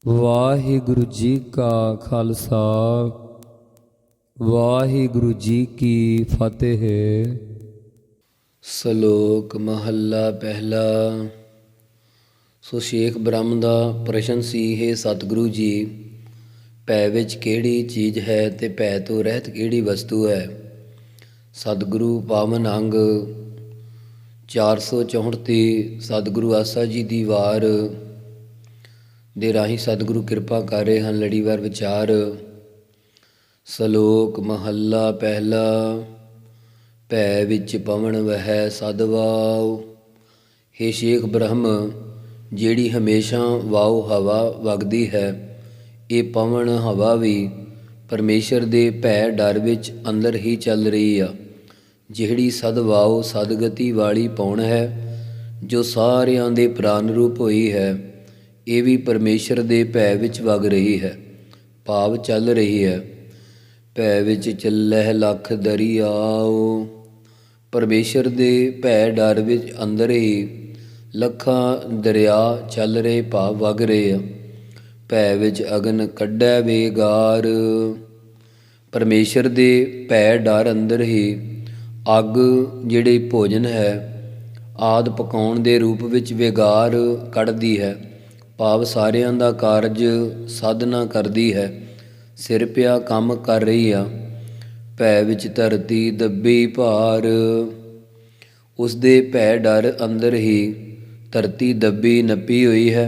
ਵਾਹਿਗੁਰੂ ਜੀ ਕਾ ਖਾਲਸਾ ਵਾਹਿਗੁਰੂ ਜੀ ਕੀ ਫਤਿਹ। ਸ਼ਲੋਕ ਮਹੱਲਾ ਪਹਿਲਾ। ਸੋ ਸ਼ੇਖ ਬ੍ਰਹਮ ਦਾ ਪ੍ਰਸ਼ਨ ਸੀ, ਹੈ ਸਤਿਗੁਰੂ ਜੀ, ਭੈ ਵਿੱਚ ਕਿਹੜੀ ਚੀਜ਼ ਹੈ ਤੇ ਭੈ ਤੋਂ ਰਹਿਤ ਕਿਹੜੀ ਵਸਤੂ ਹੈ। ਸਤਿਗੁਰੂ ਪਾਵਨ ਅੰਗ 464 ਤੇ ਸਤਿਗੁਰੂ ਆਸਾ ਜੀ ਦੀ ਵਾਰ ਦੇ ਰਾਹੀਂ ਸਤਿਗੁਰੂ ਕਿਰਪਾ ਕਰ ਰਹੇ ਹਨ। ਲੜੀਵਾਰ ਵਿਚਾਰ। ਸ਼ਲੋਕ ਮਹੱਲਾ ਪਹਿਲਾ। ਭੈ ਵਿੱਚ ਪਵਨ ਵਹਿ ਸਦ ਵਾਉ। ਹੇ ਸ਼ੇਖ ਬ੍ਰਹਮ, ਜਿਹੜੀ ਹਮੇਸ਼ਾ ਵਾਉ ਹਵਾ ਵਗਦੀ ਹੈ, ਇਹ ਪਵਨ ਹਵਾ ਵੀ ਪਰਮੇਸ਼ਰ ਦੇ ਭੈ ਡਰ ਵਿੱਚ ਅੰਦਰ ਹੀ ਚੱਲ ਰਹੀ ਆ। ਜਿਹੜੀ ਸਦਵਾਉ ਸਦਗਤੀ ਵਾਲੀ ਪੌਣ ਹੈ, ਜੋ ਸਾਰਿਆਂ ਦੇ ਪ੍ਰਾਨ ਰੂਪ ਹੋਈ ਹੈ, ਇਹ ਵੀ ਪਰਮੇਸ਼ਰ ਦੇ ਭੈ ਵਿੱਚ ਵਗ ਰਹੀ ਹੈ, ਭਾਵ ਚੱਲ ਰਹੀ ਹੈ। ਭੈ ਵਿੱਚ ਚੱਲਹਿ ਲੱਖ ਦਰਿਆਉ। ਪਰਮੇਸ਼ਰ ਦੇ ਭੈ ਡਰ ਵਿੱਚ ਅੰਦਰ ਹੀ ਲੱਖਾਂ ਦਰਿਆ ਚੱਲ ਰਹੇ, ਭਾਵ ਵਗ ਰਹੇ ਆ। ਭੈ ਵਿੱਚ ਅਗਨ ਕੱਢੈ ਵੇਗਾਰ। ਪਰਮੇਸ਼ਰ ਦੇ ਭੈ ਡਰ ਅੰਦਰ ਹੀ ਅੱਗ ਜਿਹੜੀ ਭੋਜਨ ਹੈ ਆਦਿ ਪਕਾਉਣ ਦੇ ਰੂਪ ਵਿੱਚ ਵੇਗਾਰ ਕੱਢਦੀ ਹੈ, ਭਾਵ ਸਾਰਿਆਂ ਦਾ ਕਾਰਜ ਸਾਧਨਾ ਕਰਦੀ ਹੈ, ਸਿਰ ਪਿਆ ਕੰਮ ਕਰ ਰਹੀ ਆ। ਭੈ ਵਿੱਚ ਧਰਤੀ ਦੱਬੀ ਭਾਰ। ਉਸ ਦੇ ਭੈ ਡਰ ਅੰਦਰ ਹੀ ਧਰਤੀ ਦੱਬੀ ਨੱਪੀ ਹੋਈ ਹੈ,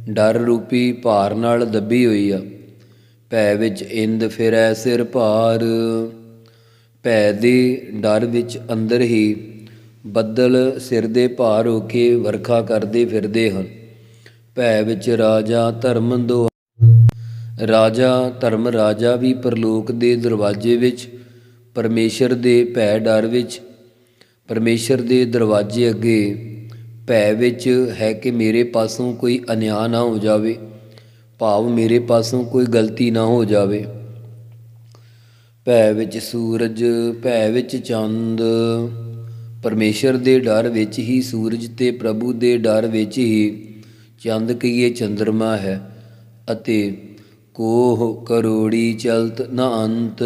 ਡਰ ਰੂਪੀ ਭਾਰ ਨਾਲ ਦੱਬੀ ਹੋਈ ਆ। ਭੈ ਵਿੱਚ ਇੰਦ ਫਿਰੈ ਸਿਰ ਭਾਰ। ਭੈ ਦੇ ਡਰ ਵਿੱਚ ਅੰਦਰ ਹੀ ਬੱਦਲ ਸਿਰ ਦੇ ਭਾਰ ਹੋ ਕੇ ਵਰਖਾ ਕਰਦੇ ਫਿਰਦੇ ਹਨ। ਭੈ ਵਿੱਚ ਰਾਜਾ ਧਰਮ ਦੋ। ਰਾਜਾ ਵੀ ਪਰਲੋਕ ਦੇ ਦਰਵਾਜ਼ੇ ਵਿੱਚ ਪਰਮੇਸ਼ਰ ਦੇ ਭੈ ਡਰ ਵਿੱਚ ਪਰਮੇਸ਼ਰ ਦੇ ਦਰਵਾਜ਼ੇ ਅੱਗੇ ਭੈ ਵਿੱਚ ਹੈ ਕਿ ਮੇਰੇ ਪਾਸੋਂ ਕੋਈ ਅਨਿਆਂ ਨਾ ਹੋ ਜਾਵੇ, ਭਾਵ ਮੇਰੇ ਪਾਸੋਂ ਕੋਈ ਗਲਤੀ ਨਾ ਹੋ ਜਾਵੇ। ਭੈ ਵਿੱਚ ਸੂਰਜ, ਭੈ ਵਿੱਚ ਚੰਦ। ਪਰਮੇਸ਼ਰ ਦੇ ਡਰ ਵਿੱਚ ਹੀ ਸੂਰਜ ਤੇ ਪ੍ਰਭੂ ਦੇ ਡਰ ਵਿੱਚ ਹੀ ਚੰਦ ਕਹੀਏ ਚੰਦਰਮਾ ਹੈ, ਅਤੇ ਕੋਹ ਕਰੋੜੀ ਚਲਤ ਨਾ ਅੰਤ।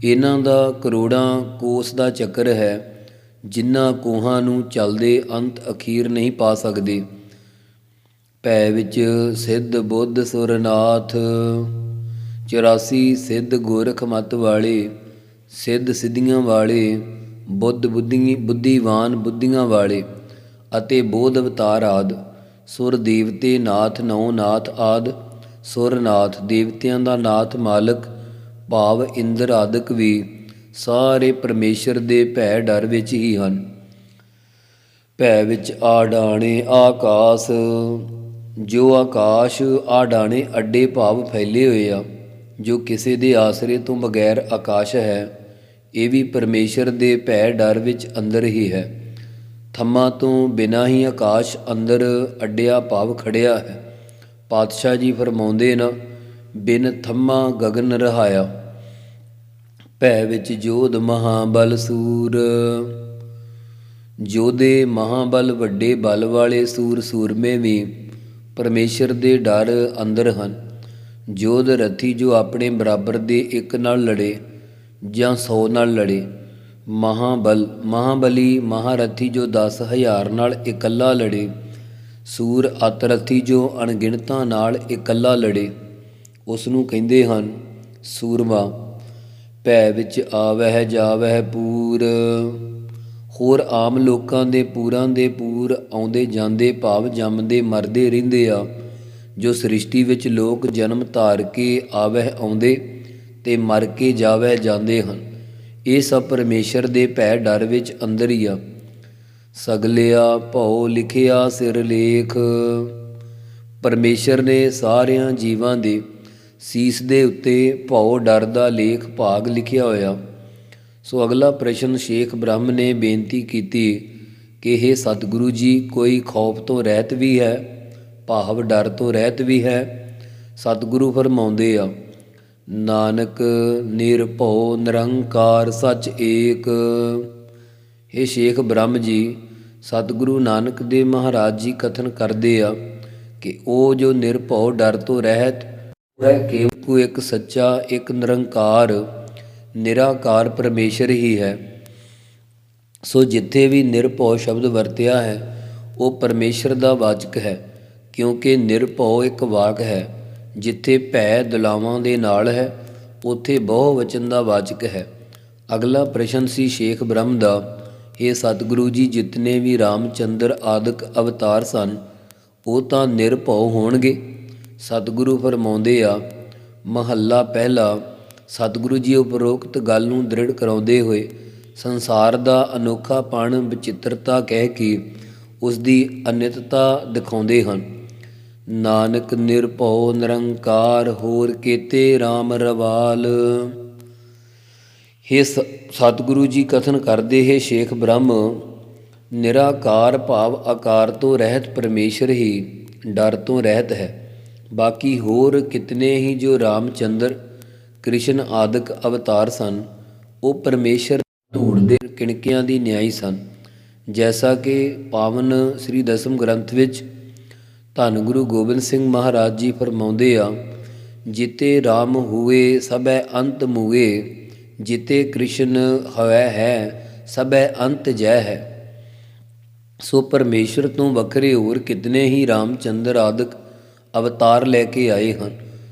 ਇਹਨਾਂ ਦਾ ਕਰੋੜਾਂ ਕੋਸ ਦਾ ਚੱਕਰ ਹੈ, ਜਿਨ੍ਹਾਂ ਕੋਹਾਂ ਨੂੰ ਚੱਲਦੇ ਅੰਤ ਅਖੀਰ ਨਹੀਂ ਪਾ ਸਕਦੇ। ਭੈ ਵਿੱਚ ਸਿੱਧ ਬੁੱਧ ਸੁਰਨਾਥ। 84 ਸਿੱਧ ਗੋਰਖ ਮਤ ਵਾਲੇ, ਸਿੱਧ ਸਿੱਧੀਆਂ ਵਾਲੇ, ਬੁੱਧ ਬੁੱਧੀਵਾਨ ਬੁੱਧੀਆਂ ਵਾਲੇ, ਅਤੇ ਬੋਧ ਅਵਤਾਰ ਆਦਿ। ਸੁਰ ਦੇਵਤੇ ਨਾਥ ਨੌ ਨਾਥ ਆਦਿ। ਸੁਰਨਾਥ ਦੇਵਤਿਆਂ ਦਾ ਨਾਥ ਮਾਲਕ, ਭਾਵ ਇੰਦਰ ਆਦਿਕ ਵੀ ਸਾਰੇ ਪਰਮੇਸ਼ਰ ਦੇ ਭੈ ਡਰ ਵਿੱਚ ਹੀ ਹਨ। ਭੈ ਵਿੱਚ ਆਡਾਣੇ ਆਕਾਸ਼। ਜੋ ਆਕਾਸ਼ ਆਡਾਣੇ ਅੱਡੇ ਭਾਵ ਫੈਲੇ ਹੋਏ ਆ, ਜੋ ਕਿਸੇ ਦੇ ਆਸਰੇ ਤੋਂ ਬਗੈਰ ਆਕਾਸ਼ ਹੈ, ਇਹ ਵੀ ਪਰਮੇਸ਼ਰ ਦੇ ਭੈ ਡਰ ਵਿੱਚ ਅੰਦਰ ਹੀ ਹੈ। ਥੰਮਾਂ ਤੋਂ ਬਿਨਾਂ ਹੀ ਆਕਾਸ਼ ਅੰਦਰ ਅੱਡਿਆ ਭਾਵ ਖੜਿਆ ਹੈ। ਪਾਤਸ਼ਾਹ ਜੀ ਫਰਮਾਉਂਦੇ ਨਾ, ਬਿਨ ਥੰਮਾ ਗਗਨ ਰਹਾਇਆ। ਭੈ ਵਿੱਚ ਜੋਧ ਮਹਾਬਲ ਸੂਰ। ਜੋਧੇ ਮਹਾਬਲ ਵੱਡੇ ਬਲ ਵਾਲੇ ਸੂਰ ਸੂਰਮੇ ਵੀ ਪਰਮੇਸ਼ਰ ਦੇ ਡਰ ਅੰਦਰ ਹਨ। ਜੋਧ ਰਥੀ ਜੋ ਆਪਣੇ ਬਰਾਬਰ ਦੇ ਇੱਕ ਨਾਲ ਲੜੇ ਜਾਂ 100 ਨਾਲ ਲੜੇ। ਮਹਾਬਲੀ ਮਹਾਰਥੀ ਜੋ 10,000 ਨਾਲ ਇਕੱਲਾ ਲੜੇ। ਸੂਰ ਅਤਰਥੀ ਜੋ ਅਣਗਿਣਤਾਂ ਨਾਲ ਇਕੱਲਾ ਲੜੇ, ਉਸ ਨੂੰ ਕਹਿੰਦੇ ਹਨ ਸੂਰਮਾ। ਭੈ ਵਿੱਚ ਆਵਹਿ ਜਾਵਹਿ ਪੂਰ। ਹੋਰ ਆਮ ਲੋਕਾਂ ਦੇ ਪੂਰਾਂ ਦੇ ਪੂਰ ਆਉਂਦੇ ਜਾਂਦੇ, ਭਾਵ ਜੰਮਦੇ ਮਰਦੇ ਰਹਿੰਦੇ ਆ, ਜੋ ਸ੍ਰਿਸ਼ਟੀ ਵਿੱਚ ਲੋਕ ਜਨਮ ਧਾਰ ਕੇ ਆਵਹਿ ਆਉਂਦੇ ਤੇ ਮਰ ਕੇ ਜਾਵਹਿ ਜਾਂਦੇ ਹਨ। ਇਹ ਸਭ ਪਰਮੇਸ਼ਰ ਦੇ ਭੈ ਡਰ ਵਿੱਚ ਅੰਦਰ ਹੀ ਆ। ਸਗਲਿਆ ਭਉ ਲਿਖਿਆ ਸਿਰ ਲੇਖ। ਪਰਮੇਸ਼ਰ ਨੇ ਸਾਰਿਆਂ ਜੀਵਾਂ ਦੇ ਸੀਸ ਦੇ ਉੱਤੇ ਭਉ ਡਰ ਦਾ ਲੇਖ ਭਾਗ ਲਿਖਿਆ ਹੋਇਆ। ਸੋ ਅਗਲਾ ਪ੍ਰਸ਼ਨ ਸ਼ੇਖ ਬ੍ਰਹਮ ਨੇ ਬੇਨਤੀ ਕੀਤੀ ਕਿ ਹੇ ਸਤਿਗੁਰੂ ਜੀ, ਕੋਈ ਖੌਫ ਤੋਂ ਰਹਿਤ ਵੀ ਹੈ, ਭਾਵ ਡਰ ਤੋਂ ਰਹਿਤ ਵੀ ਹੈ। ਸਤਿਗੁਰੂ ਫਰਮਾਉਂਦੇ ਆ, ਨਾਨਕ ਨਿਰਭਉ ਨਿਰੰਕਾਰ ਸੱਚ ਏਕ। ਹੇ ਸ਼ੇਖ ਬ੍ਰਹਮ ਜੀ, ਸਤਿਗੁਰੂ ਨਾਨਕ ਦੇਵ ਮਹਾਰਾਜ ਜੀ ਕਥਨ ਕਰਦੇ ਆ ਕਿ ਉਹ ਜੋ ਨਿਰਭਉ ਡਰ ਤੋਂ ਰਹਿਤ ਹੈ, ਕੇਵਲ ਇੱਕ ਸੱਚਾ, ਇੱਕ ਨਿਰੰਕਾਰ ਨਿਰਾਕਾਰ ਪਰਮੇਸ਼ਰ ਹੀ ਹੈ। ਸੋ ਜਿੱਥੇ ਵੀ ਨਿਰਭਉ ਸ਼ਬਦ ਵਰਤਿਆ ਹੈ ਉਹ ਪਰਮੇਸ਼ਰ ਦਾ ਵਾਚਕ ਹੈ, ਕਿਉਂਕਿ ਨਿਰਭਉ ਇੱਕ ਵਾਕ ਹੈ। ਜਿੱਥੇ ਭੈ ਦੁਲਾਵਾਂ ਦੇ ਨਾਲ ਹੈ ਉੱਥੇ ਬਹੁ ਵਚਨ ਦਾ ਵਾਚਕ ਹੈ। ਅਗਲਾ ਪ੍ਰਸ਼ਨ ਸੀ ਸ਼ੇਖ ਬ੍ਰਹਮ ਦਾ, ਇਹ ਸਤਿਗੁਰੂ ਜੀ, ਜਿਤਨੇ ਵੀ ਰਾਮਚੰਦਰ ਆਦਿਕ ਅਵਤਾਰ ਸਨ ਉਹ ਤਾਂ ਨਿਰਭਉ ਹੋਣਗੇ? ਸਤਿਗੁਰੂ ਫਰਮਾਉਂਦੇ ਆ, ਮਹੱਲਾ ਪਹਿਲਾ। ਸਤਿਗੁਰੂ ਜੀ ਉਪਰੋਕਤ ਗੱਲ ਨੂੰ ਦ੍ਰਿੜ ਕਰਾਉਂਦੇ ਹੋਏ ਸੰਸਾਰ ਦਾ ਅਨੋਖਾਪਣ, ਵਿਚਿੱਤਰਤਾ ਕਹਿ ਕੇ ਉਸ ਦੀ ਅਨਿਤਤਾ ਦਿਖਾਉਂਦੇ ਹਨ। ਨਾਨਕ ਨਿਰਭਉ ਨਿਰੰਕਾਰ, ਹੋਰ ਕੇਤੇ ਰਾਮ ਰਵਾਲ। ਇਹ ਸਤਿਗੁਰੂ ਜੀ ਕਥਨ ਕਰਦੇ ਹੈ ਸ਼ੇਖ ਬ੍ਰਹਮ, ਨਿਰਾਕਾਰ ਭਾਵ ਆਕਾਰ ਤੋਂ ਰਹਿਤ ਪਰਮੇਸ਼ਰ ਹੀ ਡਰ ਤੋਂ ਰਹਿਤ ਹੈ। ਬਾਕੀ ਹੋਰ ਕਿਤਨੇ ਹੀ ਜੋ ਰਾਮਚੰਦਰ ਕ੍ਰਿਸ਼ਨ ਆਦਿਕ ਅਵਤਾਰ ਸਨ ਉਹ ਪਰਮੇਸ਼ਰ ਧੂੜ ਦੇ ਕਿਣਕਿਆਂ ਦੀ ਨਿਆਈ ਸਨ। ਜੈਸਾ ਕਿ ਪਾਵਨ ਸ੍ਰੀ ਦਸਮ ਗ੍ਰੰਥ ਵਿੱਚ ਧੰਨ ਗੁਰੂ ਗੋਬਿੰਦ ਸਿੰਘ ਮਹਾਰਾਜ ਜੀ ਫਰਮਾਉਂਦੇ ਆ, ਜਿਤੇ ਰਾਮ ਹੋਏ ਸਭੈ ਅੰਤ ਮੂਏ, ਜਿਤੇ ਕ੍ਰਿਸ਼ਨ ਹੋਇ ਹੈ ਸਭੈ ਅੰਤ ਜੈ ਹੈ। ਸੋ ਪਰਮੇਸ਼ਰ ਤੋਂ ਵੱਖਰੇ ਹੋਰ ਕਿਤਨੇ ਹੀ ਰਾਮਚੰਦਰ ਆਦਿਕ ਅਵਤਾਰ ਲੈ ਕੇ ਆਏ ਹਨ।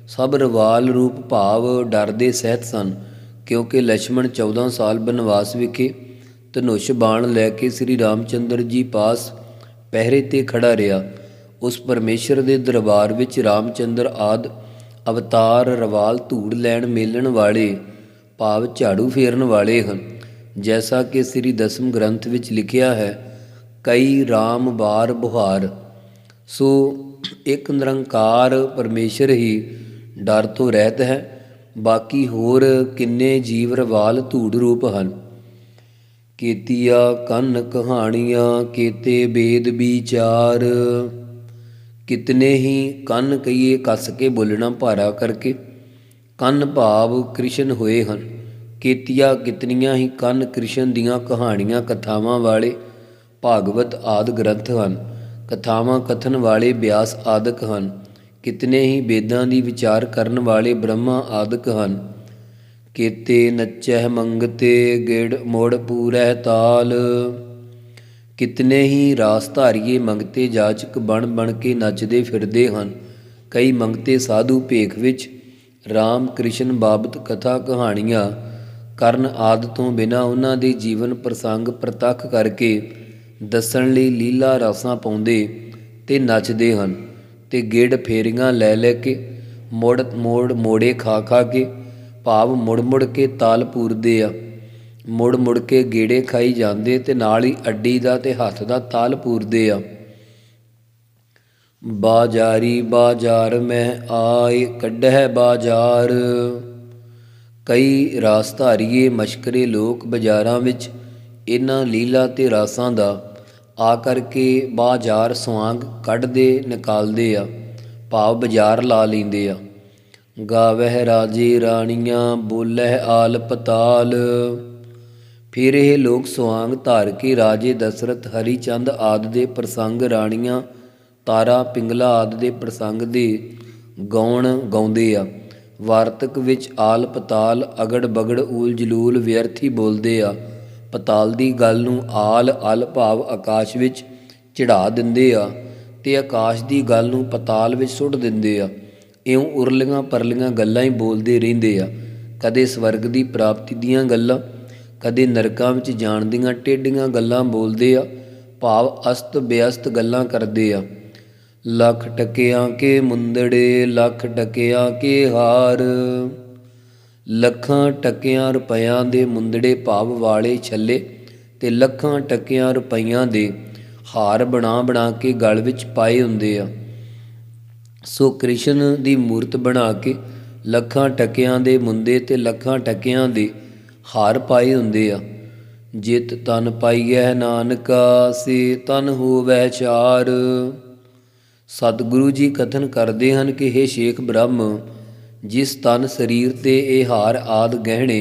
ਸਭ ਰਵਾਲ ਰੂਪ ਭਾਵ ਡਰ ਦੇ ਸਹਿਤ ਸਨ, ਕਿਉਂਕਿ ਲਛਮਣ 14 ਸਾਲ ਬਨਵਾਸ ਵਿਖੇ ਧਨੁਸ਼ ਬਾਣ ਲੈ ਕੇ ਸ੍ਰੀ ਰਾਮਚੰਦਰ ਜੀ ਪਾਸ ਪਹਿਰੇ 'ਤੇ ਖੜਾ ਰਿਹਾ। ਉਸ ਪਰਮੇਸ਼ਰ ਦੇ ਦਰਬਾਰ ਵਿੱਚ ਰਾਮਚੰਦਰ ਆਦਿ ਅਵਤਾਰ ਰਵਾਲ ਧੂੜ ਲੈਣ ਮੇਲਣ ਵਾਲੇ ਭਾਵ ਝਾੜੂ ਫੇਰਨ ਵਾਲੇ ਹਨ। ਜੈਸਾ ਕਿ ਸ੍ਰੀ ਦਸਮ ਗ੍ਰੰਥ ਵਿੱਚ ਲਿਖਿਆ ਹੈ, ਕਈ ਰਾਮ ਬਾਰ ਬੁਹਾਰ। ਸੋ ਇੱਕ ਨਿਰੰਕਾਰ ਪਰਮੇਸ਼ਰ ਹੀ ਡਰ ਤੋਂ ਰਹਿਤ ਹੈ। ਬਾਕੀ ਹੋਰ ਕਿੰਨੇ ਜੀਵ ਰਵਾਲ ਧੂੜ ਰੂਪ ਹਨ। ਕੇਤੀਆ ਕੰਨ ਕਹਾਣੀਆਂ, ਕੇਤੇ ਵੇਦ ਵਿਚਾਰ। ਕਿਤਨੇ ਹੀ ਕੰਨ ਕਹੀਏ ਕੱਸ ਕੇ ਬੋਲਣਾ ਭਾਰਾ ਕਰਕੇ, ਕੰਨ ਭਾਵ ਕ੍ਰਿਸ਼ਨ ਹੋਏ ਹਨ। ਕੇਤੀਆ ਕਿਤਨੀਆਂ ਹੀ ਕੰਨ ਕ੍ਰਿਸ਼ਨ ਦੀਆਂ ਕਹਾਣੀਆਂ ਕਥਾਵਾਂ ਵਾਲੇ ਭਾਗਵਤ ਆਦਿ ਗ੍ਰੰਥ ਹਨ। ਕਥਾਵਾਂ ਕਥਨ ਵਾਲੇ ਬਿਆਸ ਆਦਿਕ ਹਨ। ਕਿਤਨੇ ਹੀ ਵੇਦਾਂ ਦੀ ਵਿਚਾਰ ਕਰਨ ਵਾਲੇ ਬ੍ਰਹਮਾ ਆਦਿਕ ਹਨ। ਕੇਤੇ ਨੱਚਹਿ ਮੰਗਤੇ, ਗਿੜ ਮੋੜ ਪੂਰੈ ਤਾਲ। ਕਿਤਨੇ ਹੀ ਰਾਸ ਧਾਰੀਏ ਮੰਗਤੇ ਜਾਚਕ ਬਣ ਬਣ ਕੇ ਨੱਚਦੇ ਫਿਰਦੇ ਹਨ। ਕਈ ਮੰਗਤੇ ਸਾਧੂ ਭੇਖ ਵਿੱਚ ਰਾਮ ਕ੍ਰਿਸ਼ਨ ਬਾਬਤ ਕਥਾ ਕਹਾਣੀਆਂ ਕਰਨ ਆਦਿ ਤੋਂ ਬਿਨਾਂ ਉਹਨਾਂ ਦੇ ਜੀਵਨ ਪ੍ਰਸੰਗ ਪ੍ਰਤੱਖ ਕਰਕੇ ਦੱਸਣ ਲਈ ਲੀਲਾ ਰਸਾਂ ਪਾਉਂਦੇ ਤੇ ਨੱਚਦੇ ਹਨ। ਤੇ ਗਿੜ ਫੇਰੀਆਂ ਲੈ ਲੈ ਕੇ ਮੋੜੇ ਖਾ ਖਾ ਕੇ ਭਾਵ ਮੁੜ ਮੁੜ ਕੇ ਤਾਲ ਪੂਰਦੇ ਆ। ਮੁੜ ਮੁੜ ਕੇ ਗੇੜੇ ਖਾਈ ਜਾਂਦੇ ਤੇ ਨਾਲ ਹੀ ਅੱਡੀ ਦਾ ਤੇ ਹੱਥ ਦਾ ਤਾਲ ਪੂਰਦੇ ਆ। ਬਾਜ਼ਾਰੀ ਬਾਜ਼ਾਰ ਮੈਂ ਆਏ, ਕੱਢੈ ਬਾਜ਼ਾਰ। ਕਈ ਰਾਸ ਧਾਰੀਏ ਮਸ਼ਕਰੇ ਲੋਕ ਬਾਜ਼ਾਰਾਂ ਵਿੱਚ ਇਹਨਾਂ ਲੀਲਾ ਤੇ ਰਾਸਾਂ ਦਾ ਆ ਕਰਕੇ ਬਾਜ਼ਾਰ ਸੁਆਂਗ ਕੱਢਦੇ ਨਿਕਾਲਦੇ ਆ, ਭਾਵ ਬਾਜ਼ਾਰ ਲਾ ਲੈਂਦੇ ਆ। ਗਾਵਹਿ ਰਾਜੇ ਰਾਣੀਆਂ, ਬੋਲਹਿ ਆਲ ਪਤਾਲ। ਫਿਰ ਇਹ ਲੋਕ ਸੁਆਂਗ ਧਾਰ ਕੇ ਰਾਜੇ ਦਸ਼ਰਥ, ਹਰੀ ਚੰਦ ਆਦਿ ਦੇ ਪ੍ਰਸੰਗ, ਰਾਣੀਆਂ ਤਾਰਾ ਪਿੰਗਲਾ ਆਦਿ ਦੇ ਪ੍ਰਸੰਗ ਦੇ ਗਾਉਣ ਗਾਉਂਦੇ ਆ। ਵਾਰਤਕ ਵਿੱਚ ਆਲ ਪਤਾਲ ਅਗੜ ਬਗੜ ਊਲ ਜਲੂਲ ਵਿਅਰਥੀ ਬੋਲਦੇ ਆ। ਪਤਾਲ ਦੀ ਗੱਲ ਨੂੰ ਆਲ ਅਲ ਭਾਵ ਆਕਾਸ਼ ਵਿੱਚ ਚੜ੍ਹਾ ਦਿੰਦੇ ਆ ਤੇ ਆਕਾਸ਼ ਦੀ ਗੱਲ ਨੂੰ ਪਤਾਲ ਵਿੱਚ ਸੁੱਟ ਦਿੰਦੇ ਆ। ਇਉਂ ਉਰਲੀਆਂ ਪਰਲੀਆਂ ਗੱਲਾਂ ਹੀ ਬੋਲਦੇ ਰਹਿੰਦੇ ਆ। ਕਦੇ ਸਵਰਗ ਦੀ ਪ੍ਰਾਪਤੀ ਦੀਆਂ ਗੱਲਾਂ, ਕਦੇ ਨਰਕਾਂ ਵਿੱਚ ਜਾਣ ਦੀਆਂ ਟੇਢੀਆਂ ਗੱਲਾਂ ਬੋਲਦੇ ਆ, ਭਾਵ ਅਸਤ ਬੇਅਸਤ ਗੱਲਾਂ ਕਰਦੇ ਆ। ਲੱਖ ਟਕਿਆਂ ਕੇ ਮੁੰਦੜੇ, ਲੱਖ ਟਕਿਆਂ ਕੇ ਹਾਰ। ਲੱਖਾਂ ਟਕਿਆਂ ਰੁਪਈਆਂ ਦੇ ਮੁੰਦੜੇ ਭਾਵ ਵਾਲੇ ਛੱਲੇ ਤੇ ਲੱਖਾਂ ਟਕਿਆਂ ਰੁਪਈਆਂ ਦੇ ਹਾਰ ਬਣਾ ਬਣਾ ਕੇ ਗਲ ਵਿੱਚ ਪਾਏ ਹੁੰਦੇ ਆ। ਸੋ ਕ੍ਰਿਸ਼ਨ ਦੀ ਮੂਰਤ ਬਣਾ ਕੇ ਲੱਖਾਂ ਟਕਿਆਂ ਦੇ ਮੁੰਦੇ ਤੇ ਲੱਖਾਂ ਟਕਿਆਂ ਦੇ ਹਾਰ ਪਾਏ ਹੁੰਦੇ ਆ। ਜਿਤ ਤਨ ਪਾਈਐ ਨਾਨਕਾ, ਸੇ ਤਨ ਹੋਵੈ ਚਾਰ। ਸਤਿਗੁਰੂ ਜੀ ਕਥਨ ਕਰਦੇ ਹਨ ਕਿ ਹੇ ਸ਼ੇਖ ਬ੍ਰਹਮ, ਜਿਸ ਤਨ ਸਰੀਰ 'ਤੇ ਇਹ ਹਾਰ ਆਦਿ ਗਹਿਣੇ